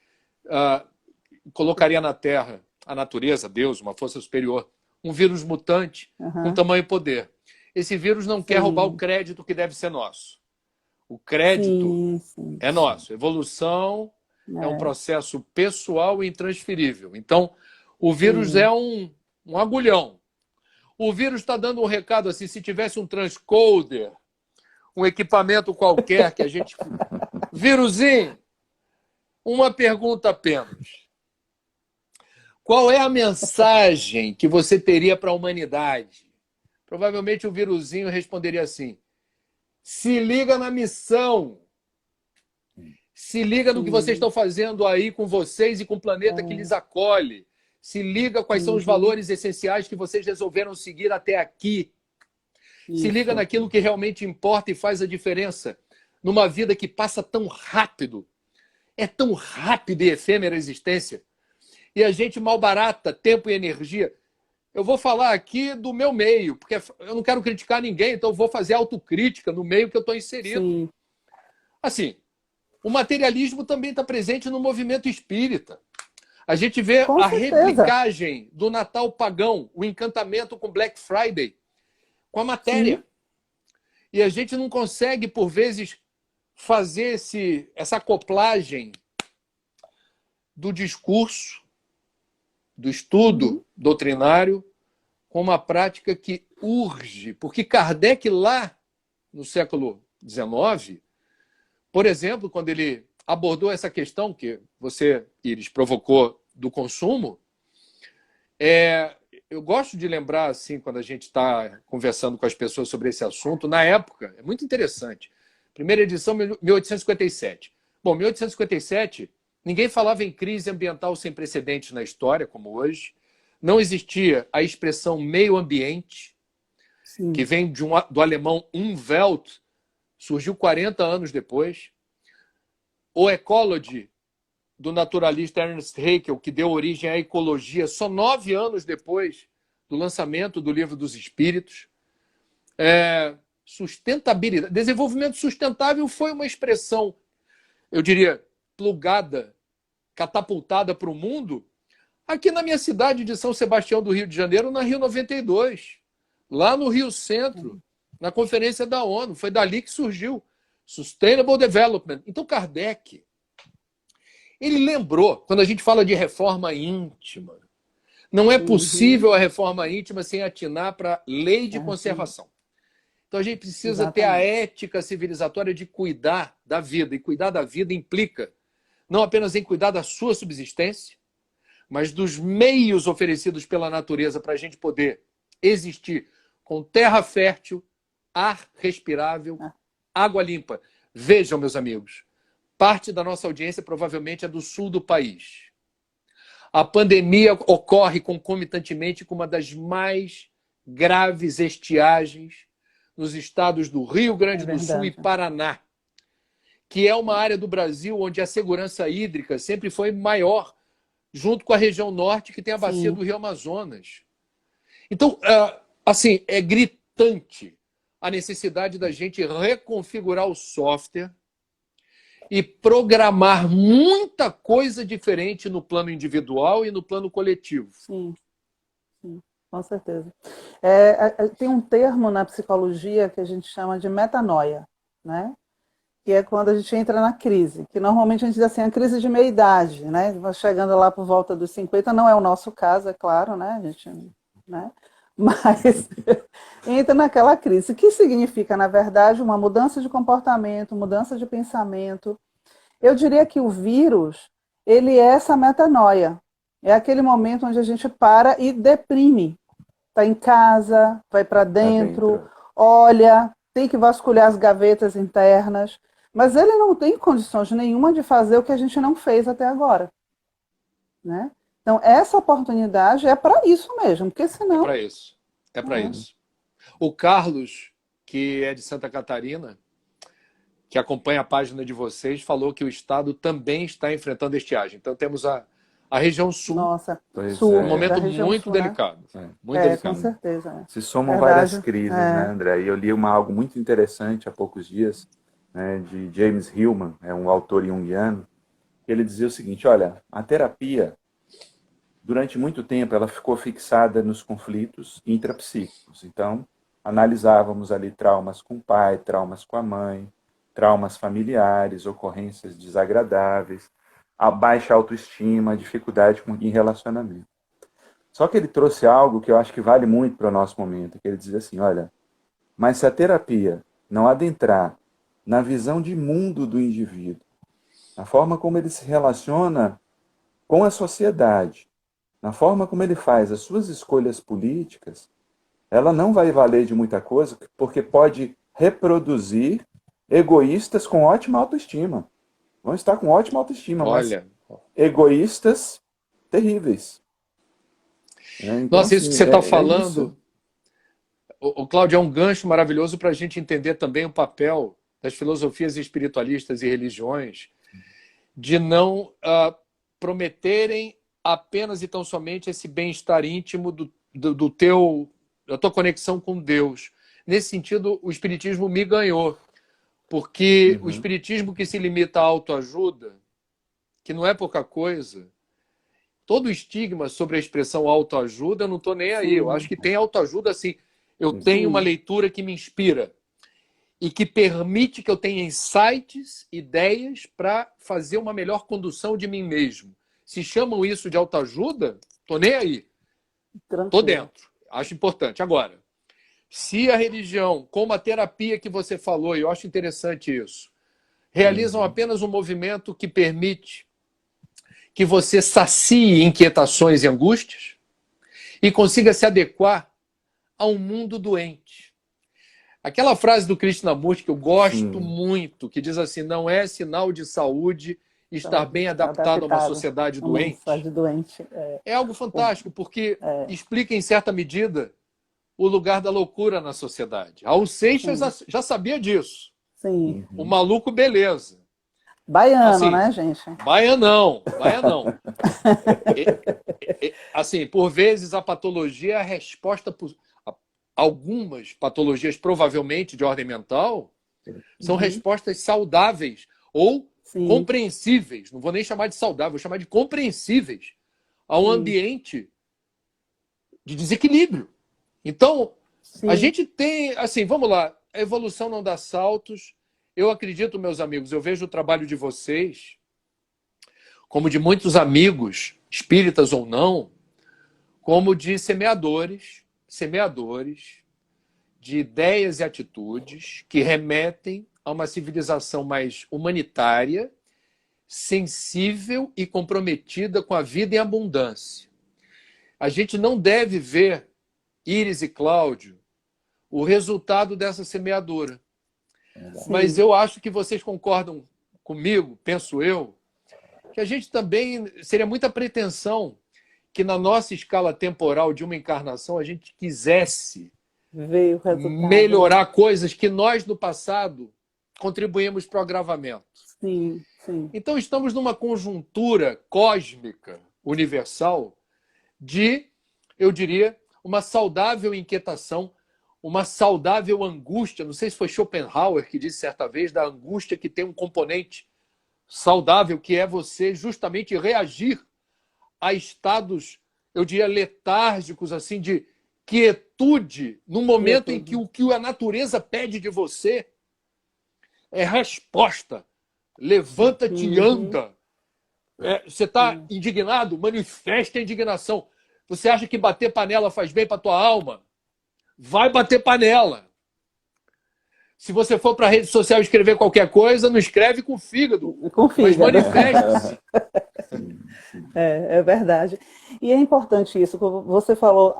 colocaria na Terra a natureza, Deus, uma força superior, um vírus mutante com tamanho e poder. Esse vírus não quer roubar o crédito que deve ser nosso. O crédito é nosso. Evolução é um processo pessoal e intransferível. Então, o vírus é um agulhão. O vírus está dando um recado assim, se tivesse um transcoder, um equipamento qualquer que a gente... Vírusinho, uma pergunta apenas. Qual é a mensagem que você teria para a humanidade? Provavelmente o vírusinho responderia assim, se liga na missão, se liga no que vocês estão fazendo aí com vocês e com o planeta que lhes acolhe, se liga quais são os valores essenciais que vocês resolveram seguir até aqui, se liga naquilo que realmente importa e faz a diferença numa vida que passa tão rápido, é tão rápida e efêmera a existência, e a gente malbarata tempo e energia. Eu vou falar aqui do meu meio, porque eu não quero criticar ninguém, então eu vou fazer autocrítica no meio que eu estou inserido. Assim, o materialismo também está presente no movimento espírita. A gente vê a replicagem do Natal pagão, o encantamento com Black Friday, com a matéria. E a gente não consegue, por vezes, fazer essa acoplagem do discurso, do estudo doutrinário, com uma prática que urge. Porque Kardec, lá no século XIX, por exemplo, quando ele abordou essa questão que você, Iris, provocou do consumo, eu gosto de lembrar, assim, quando a gente está conversando com as pessoas sobre esse assunto, na época, é muito interessante. Primeira edição, 1857. Bom, 1857, ninguém falava em crise ambiental sem precedentes na história, como hoje. Não existia a expressão meio ambiente, Sim. que vem do alemão Umwelt, surgiu 40 anos depois. O ecology, do naturalista Ernst Haeckel, que deu origem à ecologia só 9 anos depois do lançamento do Livro dos Espíritos. Sustentabilidade. Desenvolvimento sustentável foi uma expressão, eu diria, plugada, catapultada para o mundo, aqui na minha cidade de São Sebastião do Rio de Janeiro, na Rio 92, lá no Rio Centro, na Conferência da ONU. Foi dali que surgiu Sustainable Development. Então, Kardec, ele lembrou, quando a gente fala de reforma íntima, não é possível a reforma íntima sem atinar para a lei de conservação. Então, a gente precisa ter a ética civilizatória de cuidar da vida. E cuidar da vida implica não apenas em cuidar da sua subsistência, mas dos meios oferecidos pela natureza para a gente poder existir com terra fértil, ar respirável, água limpa. Vejam, meus amigos, parte da nossa audiência provavelmente é do sul do país. A pandemia ocorre concomitantemente com uma das mais graves estiagens nos estados do Rio Grande do Sul e Paraná, que é uma área do Brasil onde a segurança hídrica sempre foi maior, junto com a região norte, que tem a bacia do Rio Amazonas. Então, assim, é gritante a necessidade da gente reconfigurar o software e programar muita coisa diferente no plano individual e no plano coletivo. Sim, sim, com certeza. Tem um termo na psicologia que a gente chama de metanoia, né? Que é quando a gente entra na crise, que normalmente a gente diz assim, a crise de meia-idade, né? Chegando lá por volta dos 50, não é o nosso caso, é claro, né? A gente, né? Mas entra naquela crise, que significa, na verdade, uma mudança de comportamento, mudança de pensamento. Eu diria que o vírus, ele é essa metanoia. É aquele momento onde a gente para e deprime. Está em casa, vai para dentro, olha, tem que vasculhar as gavetas internas, mas ele não tem condições nenhuma de fazer o que a gente não fez até agora. Né? Então, essa oportunidade é para isso mesmo, porque senão... É para isso. É para isso. O Carlos, que é de Santa Catarina, que acompanha a página de vocês, falou que o Estado também está enfrentando estiagem. Então, temos a região sul. Nossa, um momento muito delicado. Né? Muito delicado. Com certeza. Se somam várias crises, né, André? E eu li algo muito interessante há poucos dias, né, de James Hillman, é um autor junguiano, que ele dizia o seguinte, olha, a terapia, durante muito tempo, ela ficou fixada nos conflitos intrapsíquicos. Então, analisávamos ali traumas com o pai, traumas com a mãe, traumas familiares, ocorrências desagradáveis, a baixa autoestima, a dificuldade em relacionamento. Só que ele trouxe algo que eu acho que vale muito para o nosso momento, que ele diz assim, olha, mas se a terapia não adentrar na visão de mundo do indivíduo, na forma como ele se relaciona com a sociedade, na forma como ele faz as suas escolhas políticas, ela não vai valer de muita coisa, porque pode reproduzir egoístas com ótima autoestima. Vão estar com ótima autoestima, mas egoístas terríveis. Então, nossa, isso que você está falando, o Cláudio, é um gancho maravilhoso para a gente entender também o papel das filosofias espiritualistas e religiões de não prometerem apenas e tão somente esse bem-estar íntimo da tua conexão com Deus. Nesse sentido, o Espiritismo me ganhou, porque o Espiritismo que se limita à autoajuda, que não é pouca coisa, todo o estigma sobre a expressão autoajuda, eu não estou nem aí. Eu acho que tem autoajuda, assim. Eu tenho uma leitura que me inspira e que permite que eu tenha insights, ideias para fazer uma melhor condução de mim mesmo. Se chamam isso de autoajuda, estou nem aí. Estou dentro. Acho importante. Agora, se a religião, como a terapia que você falou, e eu acho interessante isso, realizam apenas um movimento que permite que você sacie inquietações e angústias e consiga se adequar a um mundo doente. Aquela frase do Krishnamurti que eu gosto muito, que diz assim, não é sinal de saúde estar bem adaptado a uma sociedade doente. É algo fantástico, porque explica em certa medida o lugar da loucura na sociedade. Raul Seixas já sabia disso. Sim. O maluco, beleza. Baiano, assim, né, gente? Baianão. Assim, por vezes a patologia é a resposta algumas patologias, provavelmente de ordem mental, são respostas saudáveis ou compreensíveis. Não vou nem chamar de saudável, vou chamar de compreensíveis a um ambiente de desequilíbrio. Então, a gente tem, assim, vamos lá, a evolução não dá saltos. Eu acredito, meus amigos, eu vejo o trabalho de vocês, como de muitos amigos, espíritas ou não, como de semeadores de ideias e atitudes que remetem a uma civilização mais humanitária, sensível e comprometida com a vida em abundância. A gente não deve ver, Iris e Cláudio, o resultado dessa semeadura. Mas eu acho que vocês concordam comigo, penso eu, que a gente também seria muita pretensão que na nossa escala temporal de uma encarnação a gente quisesse melhorar coisas que nós no passado contribuímos para o agravamento. Então estamos numa conjuntura cósmica, universal, de, eu diria, uma saudável inquietação, uma saudável angústia. Não sei se foi Schopenhauer que disse certa vez da angústia que tem um componente saudável, que é você justamente reagir a estados, eu diria, letárgicos, assim, de quietude, no momento em que o que a natureza pede de você é resposta. Levanta-te e anda. Você está indignado? Manifesta a indignação. Você acha que bater panela faz bem para a tua alma? Vai bater panela. Se você for para a rede social escrever qualquer coisa, não escreve com o fígado. Mas manifesta-se. É verdade. E é importante isso. Você falou,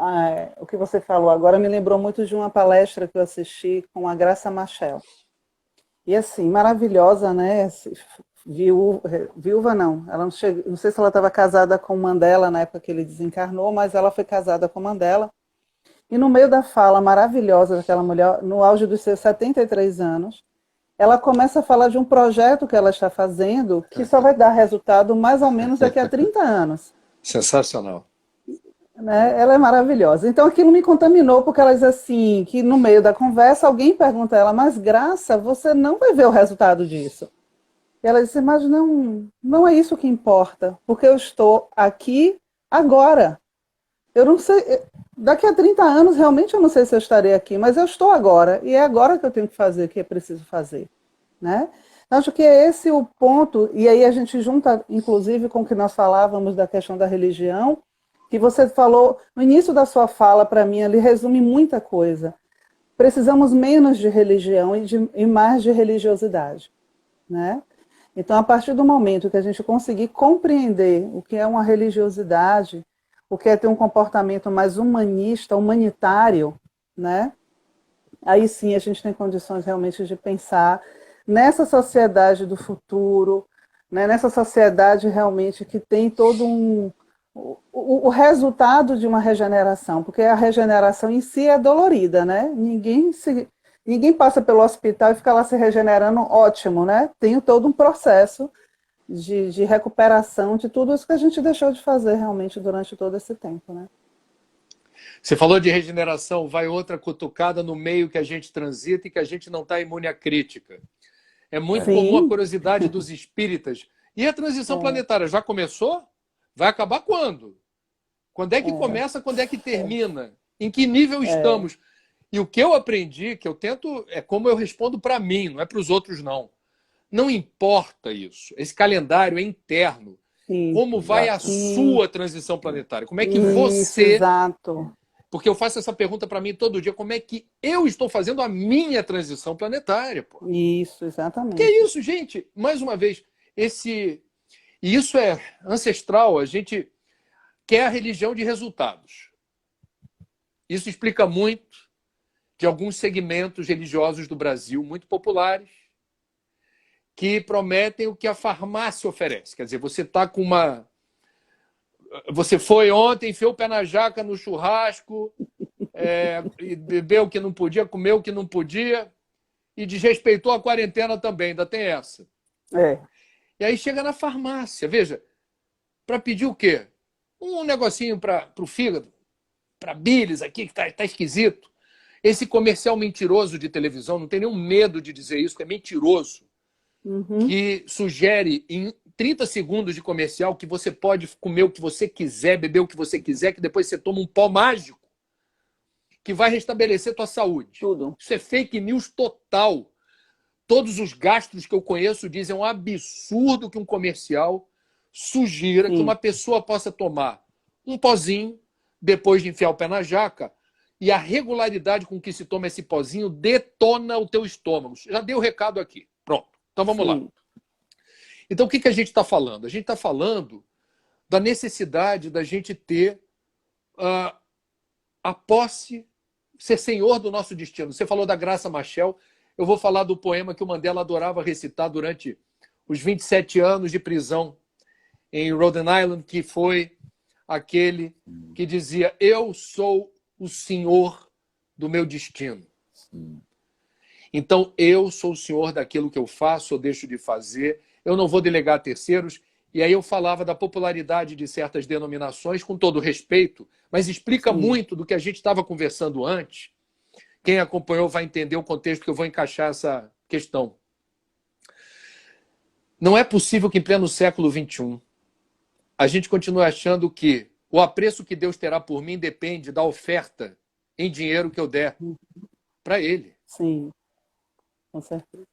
o que você falou agora me lembrou muito de uma palestra que eu assisti com a Graça Machel. E assim, maravilhosa, né? Viúva não. Ela não sei se ela estava casada com Mandela na época que ele desencarnou, mas ela foi casada com Mandela. E no meio da fala maravilhosa daquela mulher, no auge dos seus 73 anos, ela começa a falar de um projeto que ela está fazendo que só vai dar resultado mais ou menos daqui a 30 anos. Sensacional. Né? Ela é maravilhosa. Então aquilo me contaminou, porque ela diz assim, que no meio da conversa alguém pergunta a ela, mas Graça, você não vai ver o resultado disso. E ela disse, mas não é isso que importa, porque eu estou aqui agora. Eu não sei, daqui a 30 anos realmente eu não sei se eu estarei aqui, mas eu estou agora, e é agora que eu tenho que fazer, que é preciso fazer. Né? Acho que é esse o ponto, e aí a gente junta, inclusive, com o que nós falávamos da questão da religião, que você falou no início da sua fala, para mim, ali resume muita coisa. Precisamos menos de religião e mais de religiosidade. Né? Então, a partir do momento que a gente conseguir compreender o que é uma religiosidade, o que é ter um comportamento mais humanista, humanitário, né? Aí sim a gente tem condições realmente de pensar nessa sociedade do futuro, né? Nessa sociedade realmente que tem todo o resultado de uma regeneração, porque a regeneração em si é dolorida, né? Ninguém passa pelo hospital e fica lá se regenerando, ótimo, né? Tem todo um processo de recuperação de tudo isso que a gente deixou de fazer realmente durante todo esse tempo, né? Você falou de regeneração, vai outra cutucada no meio que a gente transita e que a gente não está imune à crítica. É muito comum a curiosidade dos espíritas. E a transição planetária já começou? Vai acabar quando? Quando é que começa, quando é que termina? Em que nível estamos? E o que eu aprendi, que eu tento, é como eu respondo para mim, não é para os outros não. Não importa isso. Esse calendário é interno. Como vai a sua transição planetária? Como é que você... Exato. Porque eu faço essa pergunta para mim todo dia, como é que eu estou fazendo a minha transição planetária? Pô? Isso, exatamente. Que é isso, gente? Mais uma vez, e isso é ancestral, a gente quer a religião de resultados. Isso explica muito de alguns segmentos religiosos do Brasil, muito populares, que prometem o que a farmácia oferece. Quer dizer, você está com uma... Você foi ontem, enfiou o pé na jaca no churrasco, e bebeu o que não podia, comeu o que não podia, e desrespeitou a quarentena também, ainda tem essa. E aí chega na farmácia, veja, para pedir o quê? Um negocinho para o fígado, para bilis aqui, que tá esquisito. Esse comercial mentiroso de televisão, não tem nenhum medo de dizer isso, que é mentiroso, que sugere em 30 segundos de comercial que você pode comer o que você quiser, beber o que você quiser, que depois você toma um pó mágico que vai restabelecer tua saúde. Tudo. Isso é fake news total. Todos os gastros que eu conheço dizem um absurdo que um comercial sugira que uma pessoa possa tomar um pozinho depois de enfiar o pé na jaca e a regularidade com que se toma esse pozinho detona o teu estômago. Já dei o recado aqui. Pronto. Então vamos lá. Então o que a gente está falando? A gente está falando da necessidade da gente ter a posse, ser senhor do nosso destino. Você falou da Graça Machel. Eu vou falar do poema que o Mandela adorava recitar durante os 27 anos de prisão em Rhode Island, que foi aquele que dizia: eu sou o senhor do meu destino. Então, eu sou o senhor daquilo que eu faço ou deixo de fazer. Eu não vou delegar a terceiros. E aí eu falava da popularidade de certas denominações, com todo respeito, mas explica muito do que a gente estava conversando antes. Quem acompanhou vai entender o contexto que eu vou encaixar essa questão. Não é possível que, em pleno século XXI, a gente continue achando que o apreço que Deus terá por mim depende da oferta em dinheiro que eu der para Ele. Sim, com certeza.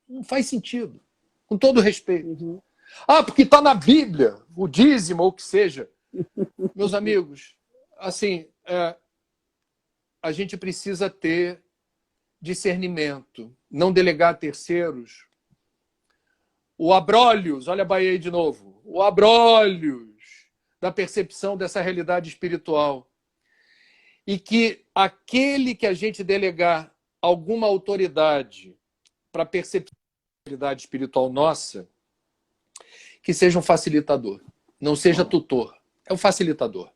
Não faz sentido. Com todo respeito. Porque está na Bíblia, o dízimo ou o que seja. Meus amigos, assim, a gente precisa ter discernimento, não delegar a terceiros. O abrolhos, olha a Bahia aí de novo, o abrolhos da percepção dessa realidade espiritual. E que aquele que a gente delegar alguma autoridade para a percepção da realidade espiritual nossa, que seja um facilitador, não seja tutor, é um facilitador.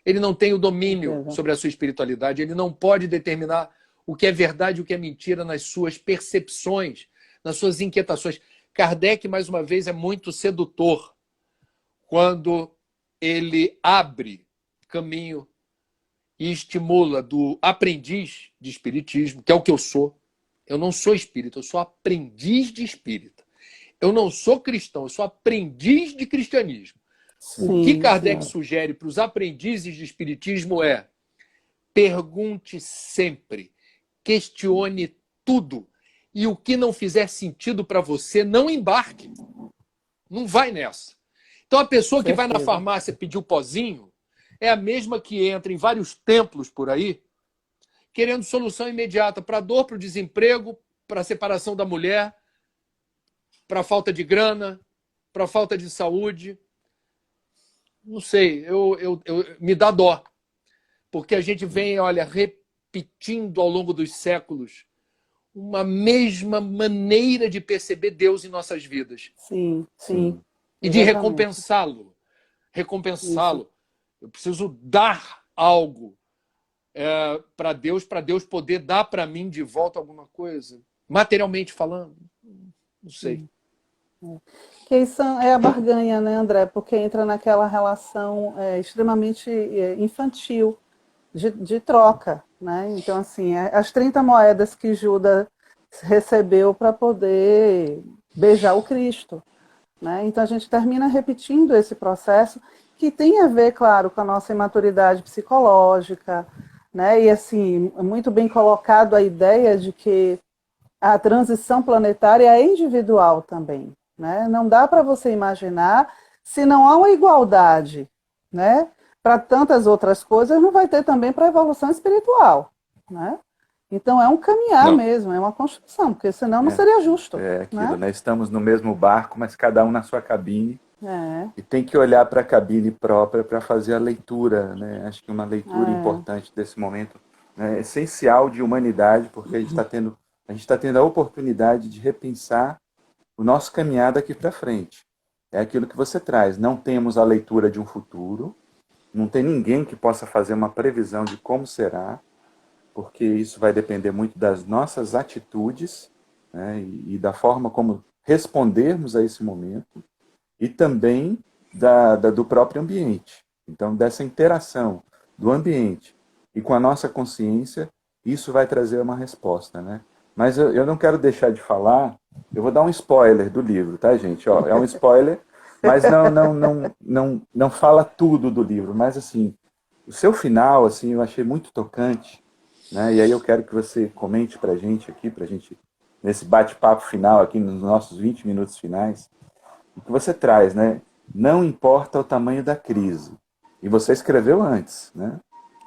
Ele não tem o domínio sobre a sua espiritualidade, ele não pode determinar o que é verdade e o que é mentira nas suas percepções, nas suas inquietações. Kardec, mais uma vez, é muito sedutor quando ele abre caminho e estimula do aprendiz de espiritismo, que é o que eu sou. Eu não sou espírita, eu sou aprendiz de espírita. Eu não sou cristão, eu sou aprendiz de cristianismo. O que Kardec sugere para os aprendizes de espiritismo é: pergunte sempre, questione tudo, e o que não fizer sentido para você, não embarque. Não vai nessa. Então a pessoa que vai na farmácia pedir o pozinho é a mesma que entra em vários templos por aí, querendo solução imediata para a dor, para o desemprego, para a separação da mulher, para a falta de grana, para a falta de saúde. Não sei, me dá dó. Porque a gente vem, olha, repetindo ao longo dos séculos uma mesma maneira de perceber Deus em nossas vidas. Sim, sim. E de recompensá-lo. Recompensá-lo. Eu preciso dar algo para Deus poder dar para mim de volta alguma coisa. Materialmente falando. Não sei. Que isso é a barganha, né, André? Porque entra naquela relação extremamente infantil de troca, né? Então, assim, as 30 moedas que Judas recebeu para poder beijar o Cristo, né? Então, a gente termina repetindo esse processo que tem a ver, claro, com a nossa imaturidade psicológica, né? E, assim, muito bem colocado a ideia de que a transição planetária é individual também, né? Não dá para você imaginar se não há uma igualdade, né? para tantas outras coisas, não vai ter também para a evolução espiritual, né? Então é um caminhar mesmo, é uma construção, porque senão não seria justo. É aquilo, né? né? Estamos no mesmo barco, mas cada um na sua cabine. É. E tem que olhar para a cabine própria para fazer a leitura, né? Acho que uma leitura importante desse momento, né? Essencial de humanidade, porque a gente está tendo a oportunidade de repensar o nosso caminhar daqui para frente. É aquilo que você traz. Não temos a leitura de um futuro, não tem ninguém que possa fazer uma previsão de como será, porque isso vai depender muito das nossas atitudes, né? E da forma como respondermos a esse momento, e também do próprio ambiente. Então, dessa interação do ambiente e com a nossa consciência, isso vai trazer uma resposta, né? Mas eu não quero deixar de falar, eu vou dar um spoiler do livro, tá, gente? Ó, é um spoiler, mas não fala tudo do livro, mas assim, o seu final, assim, eu achei muito tocante, né? E aí eu quero que você comente pra gente aqui, nesse bate-papo final aqui, nos nossos 20 minutos finais, o que você traz, né? Não importa o tamanho da crise. E você escreveu antes, né?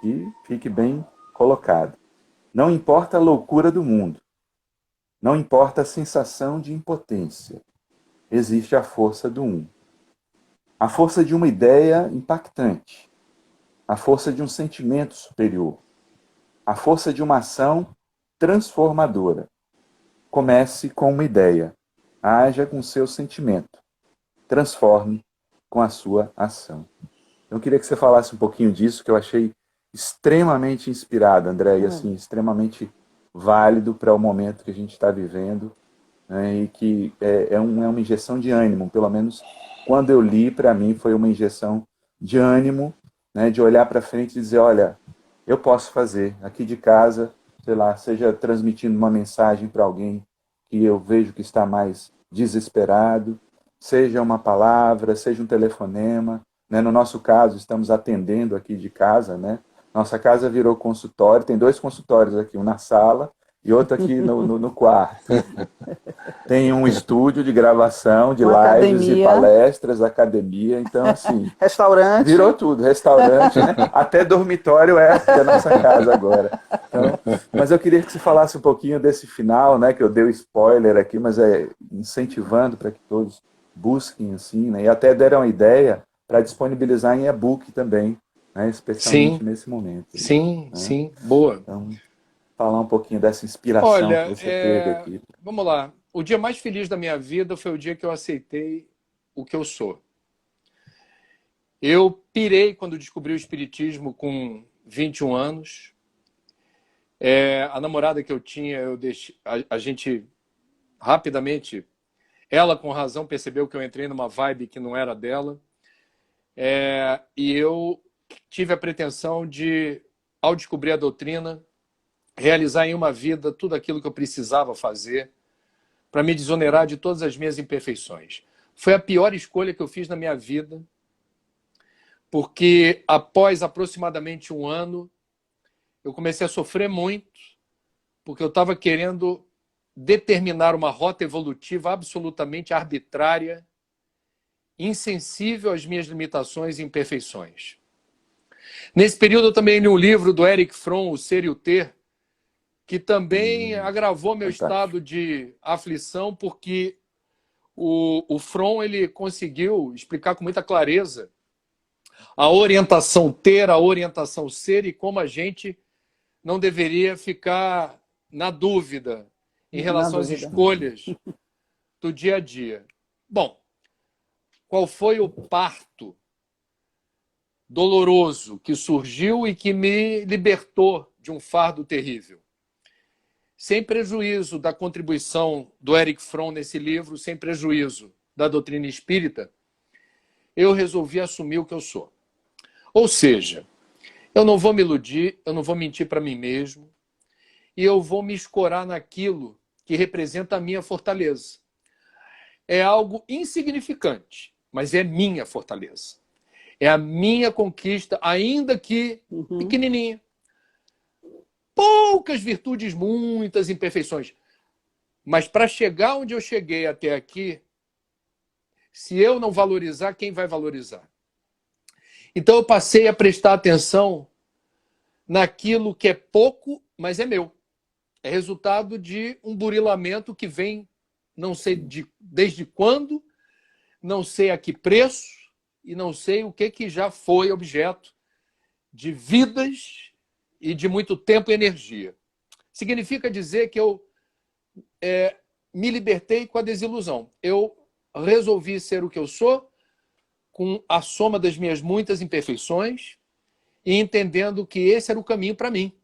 E fique bem colocado. Não importa a loucura do mundo. Não importa a sensação de impotência. Existe a força do um. A força de uma ideia impactante. A força de um sentimento superior. A força de uma ação transformadora. Comece com uma ideia. Haja com seu sentimento. Transforme com a sua ação. Eu queria que você falasse um pouquinho disso, que eu achei extremamente inspirado, André, e assim, extremamente válido para o momento que a gente está vivendo, né, e que é uma injeção de ânimo, pelo menos quando eu li, para mim foi uma injeção de ânimo, né, de olhar para frente e dizer, olha, eu posso fazer aqui de casa, sei lá, seja transmitindo uma mensagem para alguém que eu vejo que está mais desesperado, seja uma palavra, seja um telefonema, né? No nosso caso, estamos atendendo aqui de casa, né? Nossa casa virou consultório, tem 2 consultórios aqui, um na sala e outro aqui no quarto. Tem um estúdio de gravação, de Uma lives academia. e palestras, academia, então assim... Restaurante. Virou tudo, restaurante, né? Até dormitório é da nossa casa agora. Então, mas eu queria que você falasse um pouquinho desse final, né? Que eu dei o spoiler aqui, mas incentivando para que todos busquem, assim, né? E até deram a ideia para disponibilizar em e-book também, né? Especialmente nesse momento. Sim, né? sim, boa. Então, falar um pouquinho dessa inspiração Olha, que você teve aqui. vamos lá. O dia mais feliz da minha vida foi o dia que eu aceitei o que eu sou. Eu pirei quando descobri o Espiritismo com 21 anos. A namorada que eu tinha, a gente rapidamente, ela com razão percebeu que eu entrei numa vibe que não era dela. E eu tive a pretensão de, ao descobrir a doutrina, realizar em uma vida tudo aquilo que eu precisava fazer para me desonerar de todas as minhas imperfeições. Foi a pior escolha que eu fiz na minha vida, porque após aproximadamente 1 ano, eu comecei a sofrer muito, porque eu estava querendo determinar uma rota evolutiva absolutamente arbitrária, insensível às minhas limitações e imperfeições. Nesse período, eu também li um livro do Erich Fromm, O Ser e o Ter, que também agravou meu estado de aflição, porque o Fromm ele conseguiu explicar com muita clareza a orientação ter, a orientação ser e como a gente não deveria ficar na dúvida em relação às escolhas do dia a dia. Bom, qual foi o parto doloroso que surgiu e que me libertou de um fardo terrível? Sem prejuízo da contribuição do Erich Fromm nesse livro, sem prejuízo da doutrina espírita, eu resolvi assumir o que eu sou. Ou seja, eu não vou me iludir, eu não vou mentir para mim mesmo, e eu vou me escorar naquilo que representa a minha fortaleza. É algo insignificante, mas é minha fortaleza. É a minha conquista, ainda que pequenininha. Poucas virtudes, muitas imperfeições. Mas para chegar onde eu cheguei até aqui, se eu não valorizar, quem vai valorizar? Então eu passei a prestar atenção naquilo que é pouco, mas é meu. É resultado de um burilamento que vem, não sei desde quando, não sei a que preço e não sei o que já foi objeto de vidas e de muito tempo e energia. Significa dizer que eu me libertei com a desilusão. Eu resolvi ser o que eu sou, com a soma das minhas muitas imperfeições e entendendo que esse era o caminho para mim.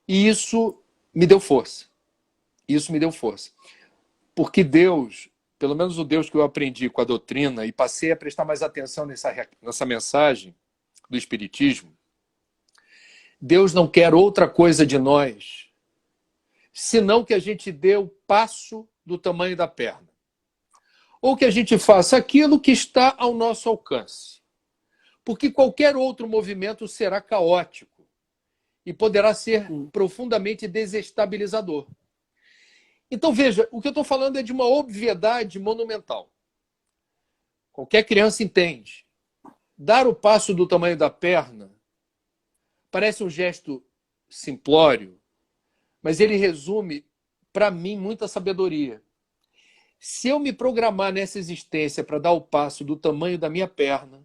E isso me deu força. Isso me deu força. Porque Deus, pelo menos o Deus que eu aprendi com a doutrina e passei a prestar mais atenção nessa mensagem do Espiritismo, Deus não quer outra coisa de nós, senão que a gente dê o passo do tamanho da perna. Ou que a gente faça aquilo que está ao nosso alcance. Porque qualquer outro movimento será caótico e poderá ser profundamente desestabilizador. Então, veja, o que eu estou falando é de uma obviedade monumental. Qualquer criança entende. Dar o passo do tamanho da perna parece um gesto simplório, mas ele resume, para mim, muita sabedoria. Se eu me programar nessa existência para dar o passo do tamanho da minha perna,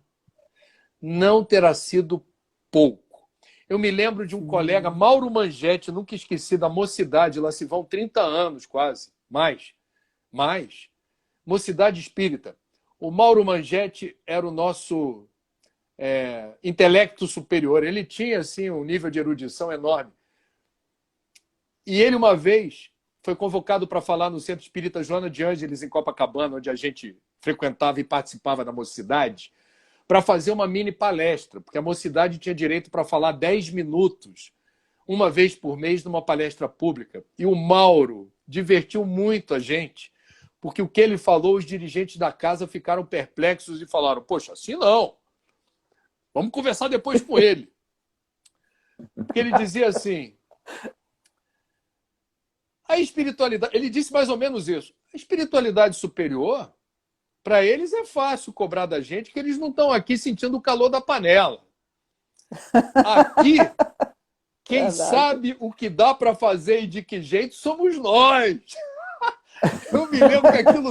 não terá sido pouco. Eu me lembro de um colega, Mauro Mangetti, nunca esqueci da mocidade, lá se vão 30 anos quase, mais. Mocidade espírita. O Mauro Mangetti era o nosso intelecto superior. Ele tinha assim, um nível de erudição enorme. E ele, uma vez, foi convocado para falar no Centro Espírita Joana de Ângeles, em Copacabana, onde a gente frequentava e participava da mocidade, para fazer uma mini palestra, porque a mocidade tinha direito para falar 10 minutos, uma vez por mês, numa palestra pública. E o Mauro divertiu muito a gente, porque o que ele falou, os dirigentes da casa ficaram perplexos e falaram: poxa, assim não, vamos conversar depois com ele. Porque ele dizia assim, a espiritualidade, ele disse mais ou menos isso, a espiritualidade superior, para eles é fácil cobrar da gente, que eles não estão aqui sentindo o calor da panela. Aqui, quem sabe o que dá para fazer e de que jeito somos nós. Eu me lembro que aquilo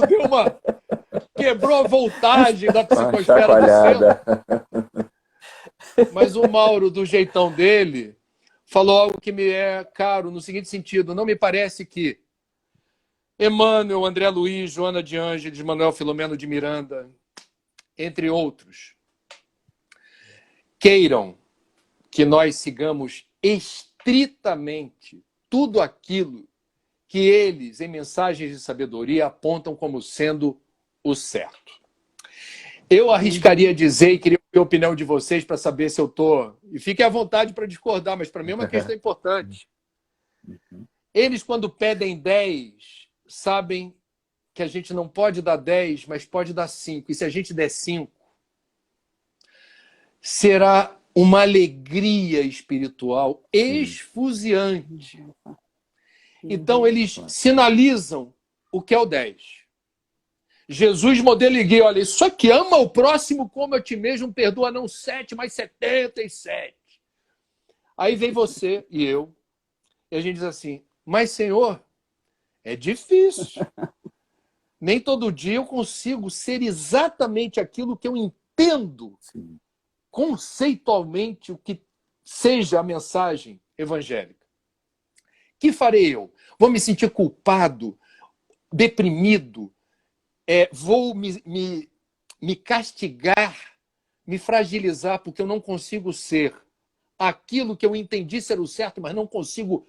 quebrou a voltagem da psicosfera do centro. Mas o Mauro, do jeitão dele, falou algo que me é caro, no seguinte sentido: não me parece que Emmanuel, André Luiz, Joana de Ângeles, Manuel Filomeno de Miranda, entre outros, queiram que nós sigamos estritamente tudo aquilo que eles, em mensagens de sabedoria, apontam como sendo o certo. Eu arriscaria dizer, e queria ouvir a opinião de vocês para saber se eu estou... E fiquem à vontade para discordar, mas para mim é uma questão importante. Eles, quando pedem 10, sabem que a gente não pode dar 10, mas pode dar 5. E se a gente der 5, será uma alegria espiritual esfuziante. Então, eles sinalizam o que é o 10. Jesus, modelo e guia, olha, isso aqui: ama o próximo como a ti mesmo, perdoa não 7, mas 77. Aí vem você e eu, e a gente diz assim: mas, Senhor, é difícil. Nem todo dia eu consigo ser exatamente aquilo que eu entendo conceitualmente o que seja a mensagem evangélica. Que farei eu? Vou me sentir culpado, deprimido, vou me castigar, me fragilizar porque eu não consigo ser aquilo que eu entendi ser o certo, mas não consigo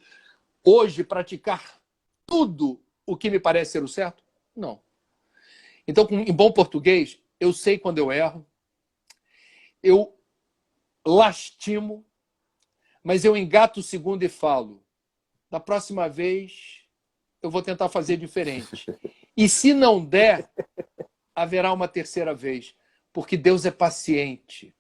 hoje praticar tudo o que me parece ser o certo? Não. Então, em bom português, eu sei quando eu erro, eu lastimo, mas eu engato o segundo e falo: da próxima vez eu vou tentar fazer diferente. E se não der, haverá uma terceira vez, porque Deus é paciente.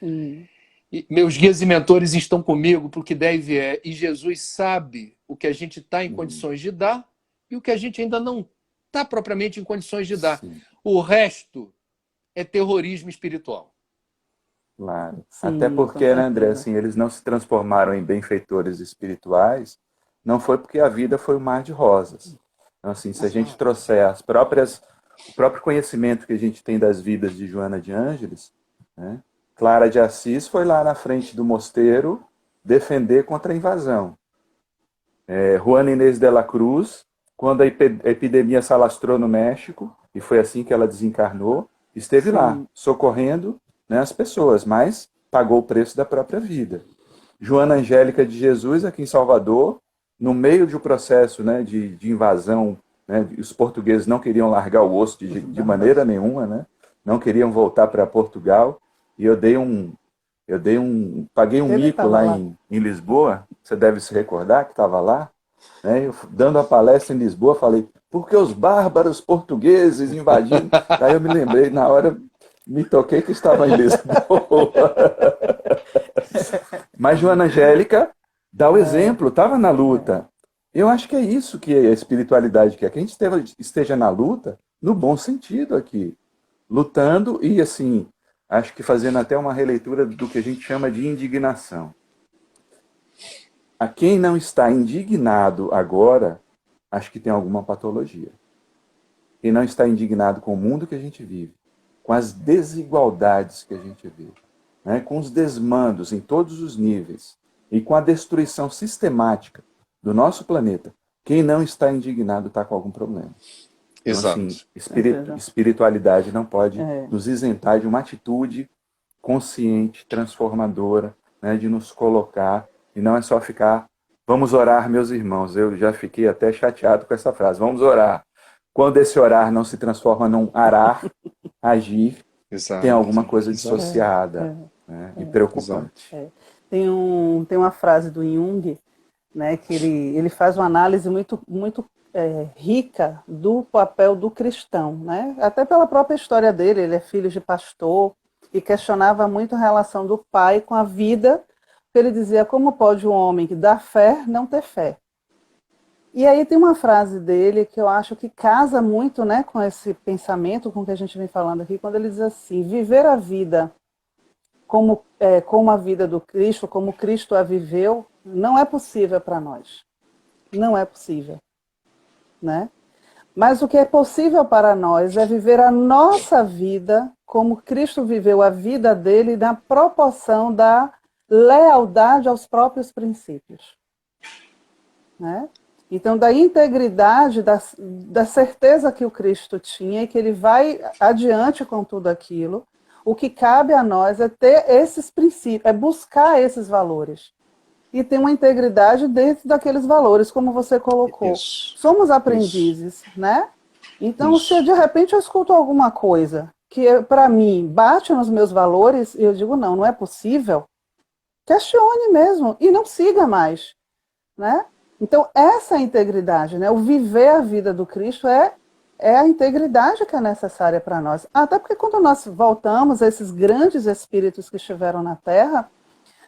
E meus guias e mentores estão comigo porque der e vier. E Jesus sabe o que a gente está em condições de dar e o que a gente ainda não está propriamente em condições de dar. O resto é terrorismo espiritual. Claro. Sim, Até com porque, né, André, certeza. assim, eles não se transformaram em benfeitores espirituais, não foi porque a vida foi um mar de rosas. Então, assim, se a gente trouxer o próprio conhecimento que a gente tem das vidas de Joana de Ângeles, né, Clara de Assis foi lá na frente do mosteiro defender contra a invasão. Juana Inês de la Cruz, quando a epidemia se alastrou no México, e foi assim que ela desencarnou, esteve lá, Sim, socorrendo, né, as pessoas, mas pagou o preço da própria vida. Joana Angélica de Jesus, aqui em Salvador, no meio de um processo, né, de invasão, né, os portugueses não queriam largar o osso de maneira nenhuma, né, não queriam voltar para Portugal, e paguei um ele mico estava lá lá. em Lisboa, você deve se recordar que estava lá, né? Eu, dando a palestra em Lisboa, falei, porque os bárbaros portugueses invadiram. Daí eu me lembrei, na hora me toquei que estava em Lisboa. Mas Joana Angélica dá o É, exemplo, estava na luta. Eu acho que é isso que a espiritualidade quer, que a gente esteja na luta, no bom sentido aqui. Lutando e, assim, acho que fazendo até uma releitura do que a gente chama de indignação. A quem não está indignado agora, acho que tem alguma patologia. Quem não está indignado com o mundo que a gente vive, com as desigualdades que a gente vê, né, com os desmandos em todos os níveis e com a destruição sistemática do nosso planeta, quem não está indignado está com algum problema. Então, assim, Exato. certeza. espiritualidade não pode É, nos isentar de uma atitude consciente, transformadora, né, de nos colocar, e não é só ficar, vamos orar, meus irmãos. Eu já fiquei até chateado com essa frase, vamos orar. Quando esse orar não se transforma num arar, agir, tem alguma Exato. coisa Exato. dissociada, é, né, e Exato. preocupante. é. Tem uma frase do Jung, né, que ele faz uma análise muito rica do papel do cristão, né? Até pela própria história dele, ele é filho de pastor e questionava muito a relação do pai com a vida, porque ele dizia, como pode um homem que dá fé não ter fé? E aí tem uma frase dele que eu acho que casa muito, né, com esse pensamento, com o que a gente vem falando aqui, quando ele diz assim, viver a vida como a vida do Cristo, como Cristo a viveu, não é possível para nós. Não é possível, né? Mas o que é possível para nós é viver a nossa vida como Cristo viveu a vida dele na proporção da lealdade aos próprios princípios, né? Então, da integridade, da certeza que o Cristo tinha e que ele vai adiante com tudo aquilo, o que cabe a nós é ter esses princípios, é buscar esses valores. E ter uma integridade dentro daqueles valores, como você colocou. Isso. Somos Isso. aprendizes, né? Então, se Isso. de repente eu escuto alguma coisa que para mim bate nos meus valores, eu digo, não, não é possível, questione mesmo e não siga mais, né? Então, essa integridade, né? O viver a vida do Cristo é a integridade que é necessária para nós. Até porque quando nós voltamos a esses grandes espíritos que estiveram na Terra,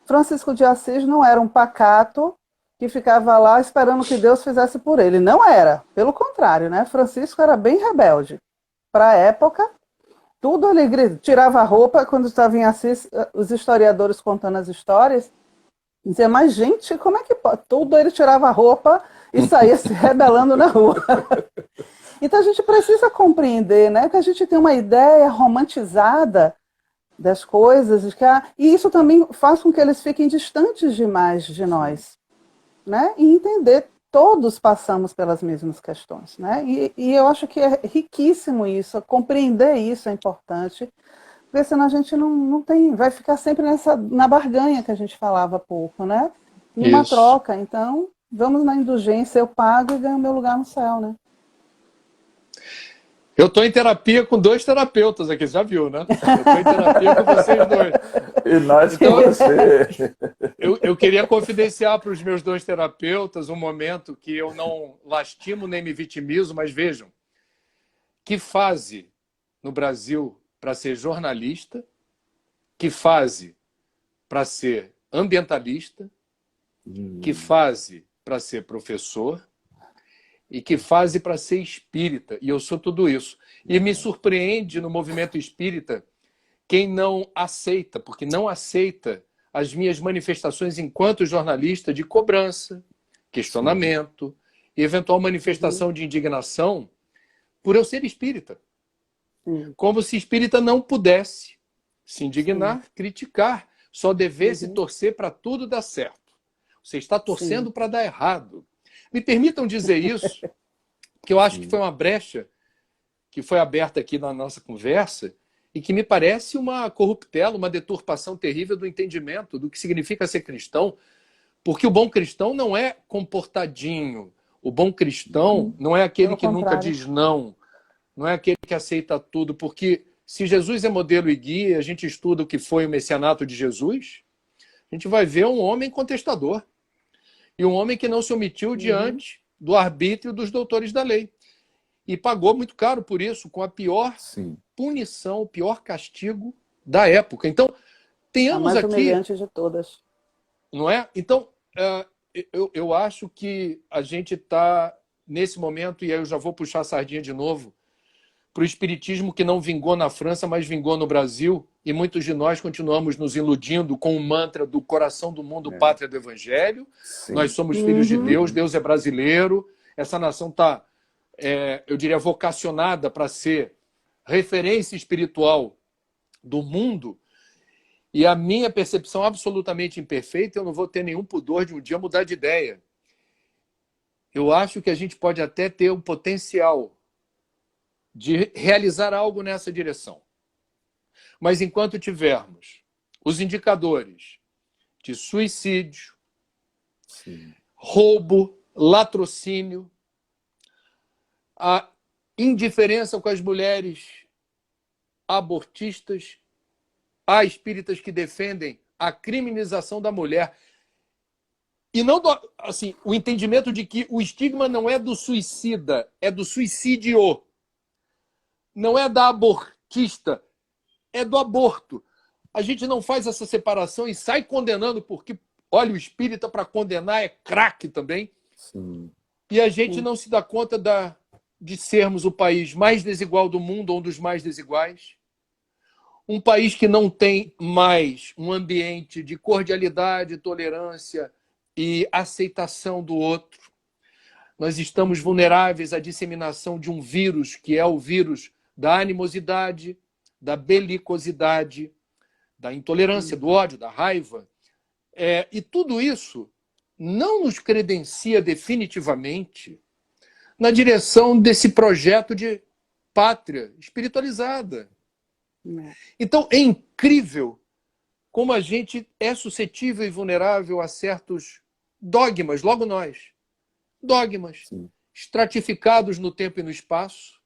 Francisco de Assis não era um pacato que ficava lá esperando que Deus fizesse por ele. Não era. Pelo contrário, né? Francisco era bem rebelde. Para a época, tudo ele tirava a roupa quando estava em Assis, os historiadores contando as histórias, dizia, mas gente, como é que pode? Tudo ele tirava a roupa e saía se rebelando na rua. Então a gente precisa compreender, né, que a gente tem uma ideia romantizada das coisas, e isso também faz com que eles fiquem distantes demais de nós, né? E entender, todos passamos pelas mesmas questões, né? E eu acho que é riquíssimo isso, compreender isso é importante, porque senão a gente não tem, vai ficar sempre na barganha que a gente falava há pouco, né? Numa Isso. troca, então vamos na indulgência, eu pago e ganho meu lugar no céu, né? Eu estou em terapia com 2 terapeutas aqui, já viu, né? Eu estou em terapia com vocês 2. E nós com Então, você. eu queria confidenciar para os meus 2 terapeutas um momento que eu não lastimo nem me vitimizo, mas vejam, que fase no Brasil para ser jornalista, que fase para ser ambientalista, que fase para ser professor e que fase para ser espírita. E eu sou tudo isso. E me surpreende no movimento espírita quem não aceita, porque não aceita as minhas manifestações enquanto jornalista de cobrança, questionamento e eventual manifestação de indignação por eu ser espírita. Como se espírita não pudesse se indignar, criticar, só devesse torcer para tudo dar certo. Você está torcendo para dar errado. Me permitam dizer isso, que eu acho que foi uma brecha que foi aberta aqui na nossa conversa e que me parece uma corruptela, uma deturpação terrível do entendimento do que significa ser cristão, porque o bom cristão não é comportadinho, o bom cristão não é aquele que nunca diz não, não é aquele que aceita tudo, porque se Jesus é modelo e guia, a gente estuda o que foi o messianato de Jesus, a gente vai ver um homem contestador e um homem que não se omitiu diante do arbítrio dos doutores da lei. E pagou muito caro por isso, com a pior punição, o pior castigo da época. Então, tenhamos aqui... A mais humilhante de todas. Não é? Então, eu acho que a gente está, nesse momento, e aí eu já vou puxar a sardinha de novo, para o espiritismo que não vingou na França, mas vingou no Brasil, e muitos de nós continuamos nos iludindo com o mantra do coração do mundo, pátria do evangelho. Nós somos filhos de Deus, Deus é brasileiro, essa nação está, eu diria, vocacionada para ser referência espiritual do mundo, e a minha percepção absolutamente imperfeita, eu não vou ter nenhum pudor de um dia mudar de ideia. Eu acho que a gente pode até ter um potencial de realizar algo nessa direção. Mas enquanto tivermos os indicadores de suicídio, roubo, latrocínio, a indiferença com as mulheres abortistas, há espíritas que defendem a criminalização da mulher. E não assim, o entendimento de que o estigma não é do suicida, é do suicídio. Não é da abortista, é do aborto. A gente não faz essa separação e sai condenando, porque, olha, o espírita para condenar é craque também. E a gente não se dá conta de sermos o país mais desigual do mundo, ou um dos mais desiguais. Um país que não tem mais um ambiente de cordialidade, tolerância e aceitação do outro. Nós estamos vulneráveis à disseminação de um vírus, que é o vírus da animosidade, da belicosidade, da intolerância, do ódio, da raiva. E tudo isso não nos credencia definitivamente na direção desse projeto de pátria espiritualizada. Então, é incrível como a gente é suscetível e vulnerável a certos dogmas, logo nós, dogmas estratificados no tempo e no espaço,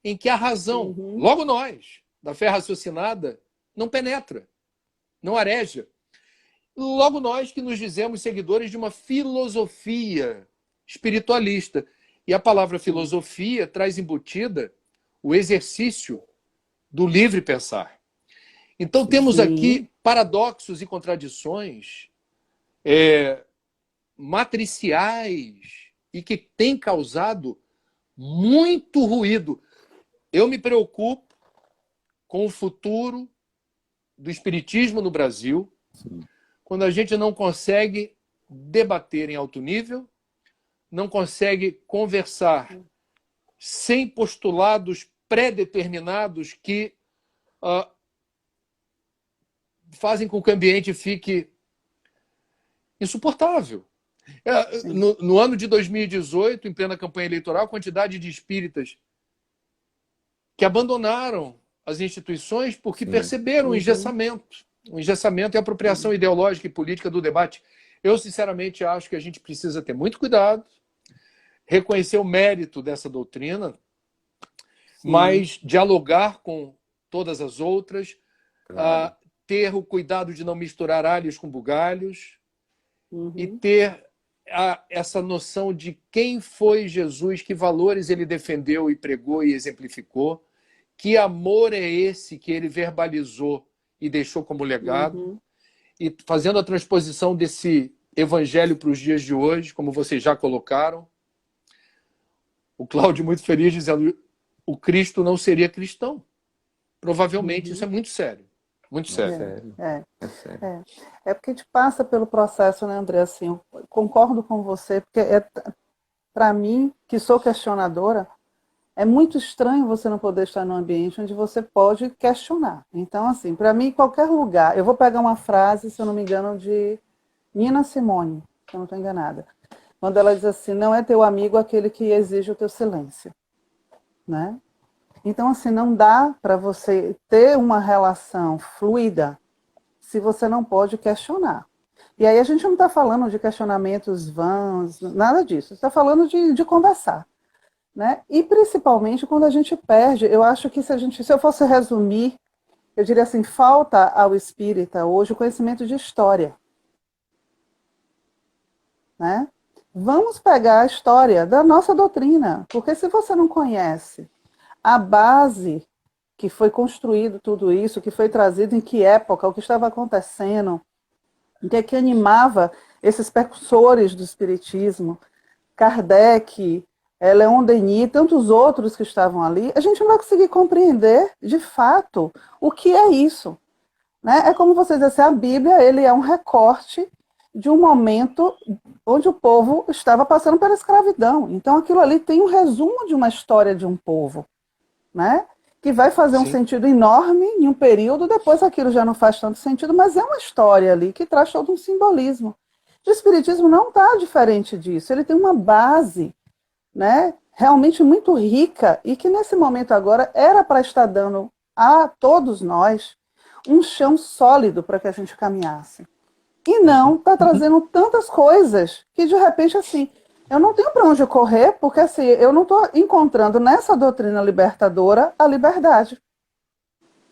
em que a razão, logo nós, da fé raciocinada, não penetra, não areja. Logo nós que nos dizemos seguidores de uma filosofia espiritualista. E a palavra filosofia traz embutida o exercício do livre pensar. Então temos aqui paradoxos e contradições matriciais e que têm causado muito ruído. Eu me preocupo com o futuro do espiritismo no Brasil, quando a gente não consegue debater em alto nível, não consegue conversar sem postulados pré-determinados que fazem com que o ambiente fique insuportável. No ano de 2018, em plena campanha eleitoral, a quantidade de espíritas que abandonaram as instituições porque perceberam o engessamento. O engessamento e a apropriação ideológica e política do debate. Eu, sinceramente, acho que a gente precisa ter muito cuidado, reconhecer o mérito dessa doutrina, mas dialogar com todas as outras, ter o cuidado de não misturar alhos com bugalhos e ter essa noção de quem foi Jesus, que valores ele defendeu e pregou e exemplificou, que amor é esse que ele verbalizou e deixou como legado, e fazendo a transposição desse evangelho para os dias de hoje, como vocês já colocaram. O Cláudio muito feliz dizendo: o Cristo não seria cristão Provavelmente isso é muito sério. Muito sério. Sério. É. É sério. É porque a gente passa pelo processo, né, André? Assim, eu concordo com você, porque para mim, que sou questionadora, é muito estranho você não poder estar num ambiente onde você pode questionar. Então, assim, para mim, qualquer lugar, eu vou pegar uma frase, se eu não me engano, de Nina Simone, se eu não estou enganada, quando ela diz assim, não é teu amigo aquele que exige o teu silêncio, né? Então, assim, não dá para você ter uma relação fluida se você não pode questionar. E aí a gente não está falando de questionamentos vãos, nada disso. Está falando de conversar. Né? E principalmente quando a gente perde, eu acho que se eu fosse resumir, eu diria assim, falta ao espírita hoje o conhecimento de história. Né? Vamos pegar a história da nossa doutrina, porque se você não conhece a base que foi construído tudo isso, que foi trazido em que época, o que estava acontecendo, o que é que animava esses precursores do espiritismo, Kardec, Leon Denis, tantos outros que estavam ali, a gente não vai conseguir compreender, de fato, o que é isso. Né? É como vocês disseram, a Bíblia ele é um recorte de um momento onde o povo estava passando pela escravidão. Então, aquilo ali tem um resumo de uma história de um povo, né? Que vai fazer um sentido enorme em um período, depois aquilo já não faz tanto sentido, mas é uma história ali que traz todo um simbolismo. O Espiritismo não está diferente disso, ele tem uma base, né, realmente muito rica e que nesse momento agora era para estar dando a todos nós um chão sólido para que a gente caminhasse. E não está trazendo tantas coisas que de repente assim, eu não tenho para onde correr, porque assim, eu não estou encontrando nessa doutrina libertadora a liberdade.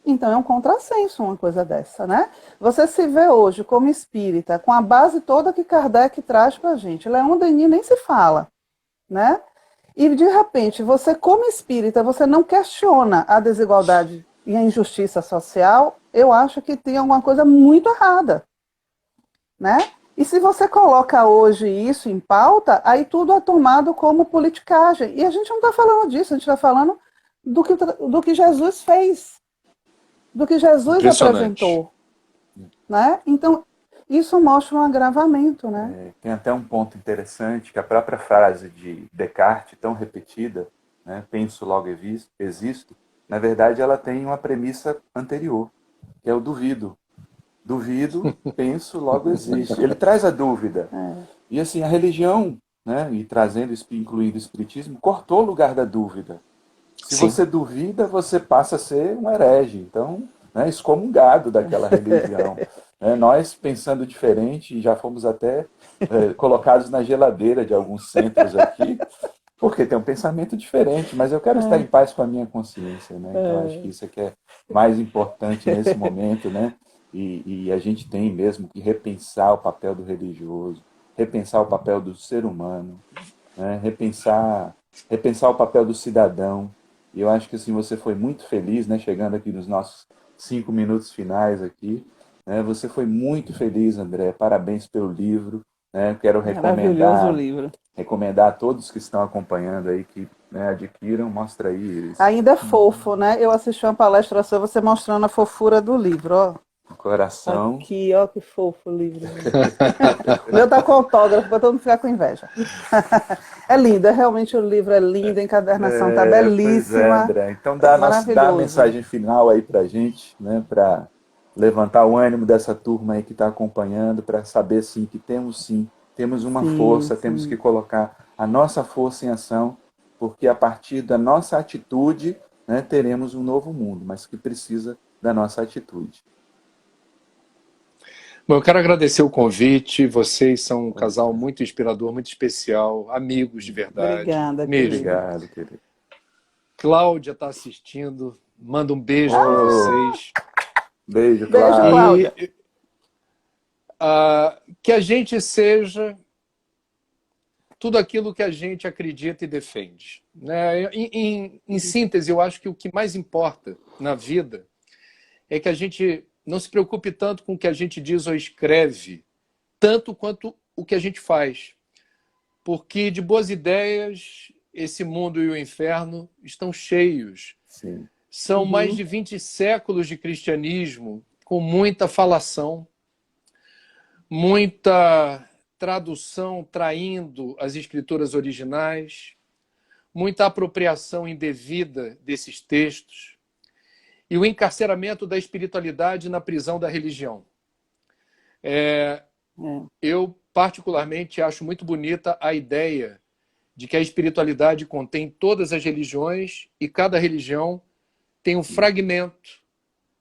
Então é um contrassenso uma coisa dessa, né? Você se vê hoje como espírita, com a base toda que Kardec traz para a gente. Leon Denis nem se fala, né? E de repente, você como espírita, você não questiona a desigualdade e a injustiça social, eu acho que tem alguma coisa muito errada, né? E se você coloca hoje isso em pauta, aí tudo é tomado como politicagem. E a gente não está falando disso, a gente está falando do que Jesus fez, do que Jesus apresentou. Né? Então, isso mostra um agravamento. Né? Tem até um ponto interessante, que a própria frase de Descartes, tão repetida, né, penso, logo existo, na verdade ela tem uma premissa anterior, que é o duvido. Duvido, penso, logo existe. Ele traz a dúvida. E assim, a religião, né, e trazendo, incluindo o espiritismo, cortou o lugar da dúvida. Se você duvida, você passa a ser um herege. Então, né, excomungado daquela religião. Nós, pensando diferente, já fomos até colocados na geladeira de alguns centros aqui, porque tem um pensamento diferente, mas eu quero estar em paz com a minha consciência. Né? Então, acho que isso é que é mais importante nesse momento, né? E a gente tem mesmo que repensar o papel do religioso, repensar o papel do ser humano, né? repensar o papel do cidadão. E eu acho que assim, você foi muito feliz, né? Chegando aqui nos nossos 5 minutos finais aqui. Né? Você foi muito feliz, André. Parabéns pelo livro. Né? Quero recomendar a todos que estão acompanhando aí que, né, adquiram. Mostra aí, Iris. Ainda é fofo, né? Eu assisti uma palestra sua, você mostrando a fofura do livro, ó. Coração. Aqui, ó, que fofo o livro. O meu tá com autógrafo, para todo mundo ficar com inveja. É lindo, realmente o livro é lindo, a encadernação tá belíssima. Pois é, André. Então dá a mensagem final aí pra gente, né, para levantar o ânimo dessa turma aí que está acompanhando, para saber sim que temos uma força, temos que colocar a nossa força em ação, porque a partir da nossa atitude, né, teremos um novo mundo, mas que precisa da nossa atitude. Bom, eu quero agradecer o convite. Vocês são um casal muito inspirador, muito especial, amigos de verdade. Obrigada, Obrigado, querido. Cláudia está assistindo. Manda um beijo para vocês. Beijo, Cláudia. Beijo, Cláudia. Que a gente seja tudo aquilo que a gente acredita e defende. Né? Em síntese, eu acho que o que mais importa na vida é que a gente não se preocupe tanto com o que a gente diz ou escreve, tanto quanto o que a gente faz. Porque de boas ideias, esse mundo e o inferno estão cheios. Sim. São mais de 20 séculos de cristianismo, com muita falação, muita tradução traindo as escrituras originais, muita apropriação indevida desses textos e o encarceramento da espiritualidade na prisão da religião. Eu, particularmente, acho muito bonita a ideia de que a espiritualidade contém todas as religiões e cada religião tem um fragmento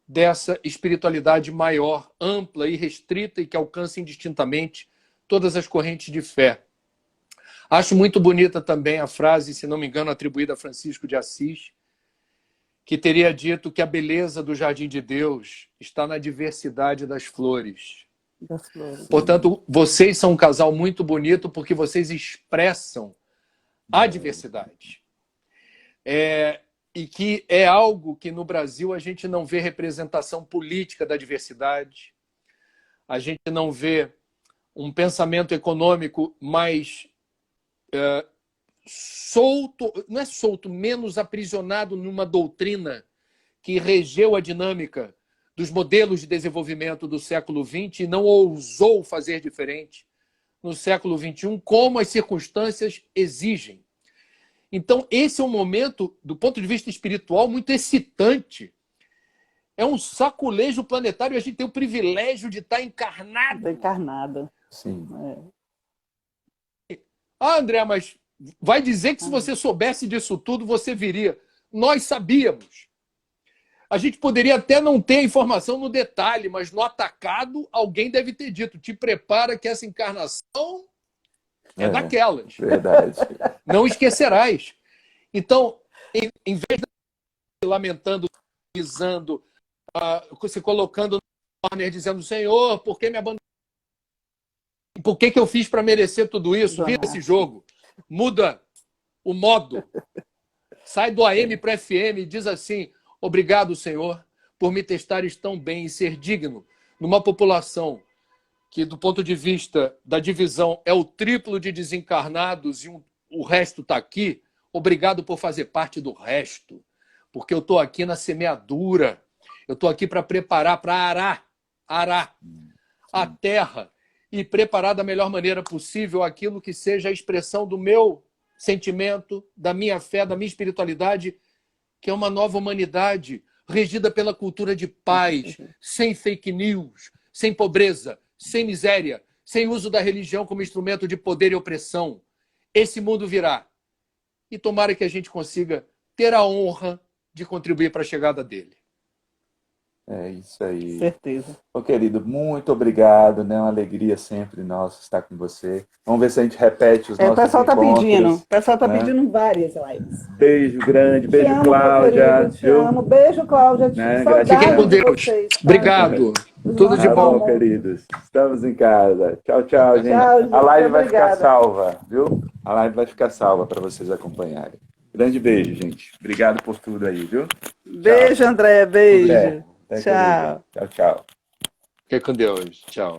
dessa espiritualidade maior, ampla e restrita e que alcança indistintamente todas as correntes de fé. Acho muito bonita também a frase, se não me engano, atribuída a Francisco de Assis, que teria dito que a beleza do jardim de Deus está na diversidade das flores. Portanto, vocês são um casal muito bonito porque vocês expressam a diversidade. E que é algo que no Brasil a gente não vê representação política da diversidade, a gente não vê um pensamento econômico mais solto, não é solto, menos aprisionado numa doutrina que regeu a dinâmica dos modelos de desenvolvimento do século XX e não ousou fazer diferente no século XXI, como as circunstâncias exigem. Então, esse é um momento, do ponto de vista espiritual, muito excitante. É um saculejo planetário e a gente tem o privilégio de estar encarnado. Encarnada. Sim. André, mas vai dizer que se você soubesse disso tudo, você viria. Nós sabíamos. A gente poderia até não ter a informação no detalhe, mas no atacado, alguém deve ter dito, te prepara que essa encarnação é daquelas. Verdade. Não esquecerás. Então, em vez de lamentando, pisando, se colocando no corner, dizendo, Senhor, por que me abandonou? Por que eu fiz para merecer tudo isso? Vira esse jogo. Muda o modo. Sai do AM para o FM e diz assim, obrigado, Senhor, por me testares tão bem e ser digno numa população que, do ponto de vista da divisão, é o triplo de desencarnados e o resto está aqui. Obrigado por fazer parte do resto, porque eu estou aqui na semeadura, eu estou aqui para preparar, para arar a terra e preparar da melhor maneira possível aquilo que seja a expressão do meu sentimento, da minha fé, da minha espiritualidade, que é uma nova humanidade regida pela cultura de paz, sem fake news, sem pobreza, sem miséria, sem uso da religião como instrumento de poder e opressão. Esse mundo virá. E tomara que a gente consiga ter a honra de contribuir para a chegada dele. É isso aí. Certeza. Ô, querido, muito obrigado, né? Uma alegria sempre nossa estar com você. Vamos ver se a gente repete os nossos encontros. O pessoal está né? pedindo várias lives. Beijo grande, beijo, amo, Cláudia. Te amo. Beijo, Cláudia. Né? Fiquem com Deus. Vocês, tá? Obrigado. Tudo de bom. Queridos. Estamos em casa. Tchau, tchau, gente. Tchau, a live vai obrigada. ficar salva, viu? A live vai ficar salva para vocês acompanharem. Grande beijo, gente. Obrigado por tudo aí, viu? Beijo, André. Beijo. André. Tchau. Tchau, tchau. Fiquem com Deus. Tchau.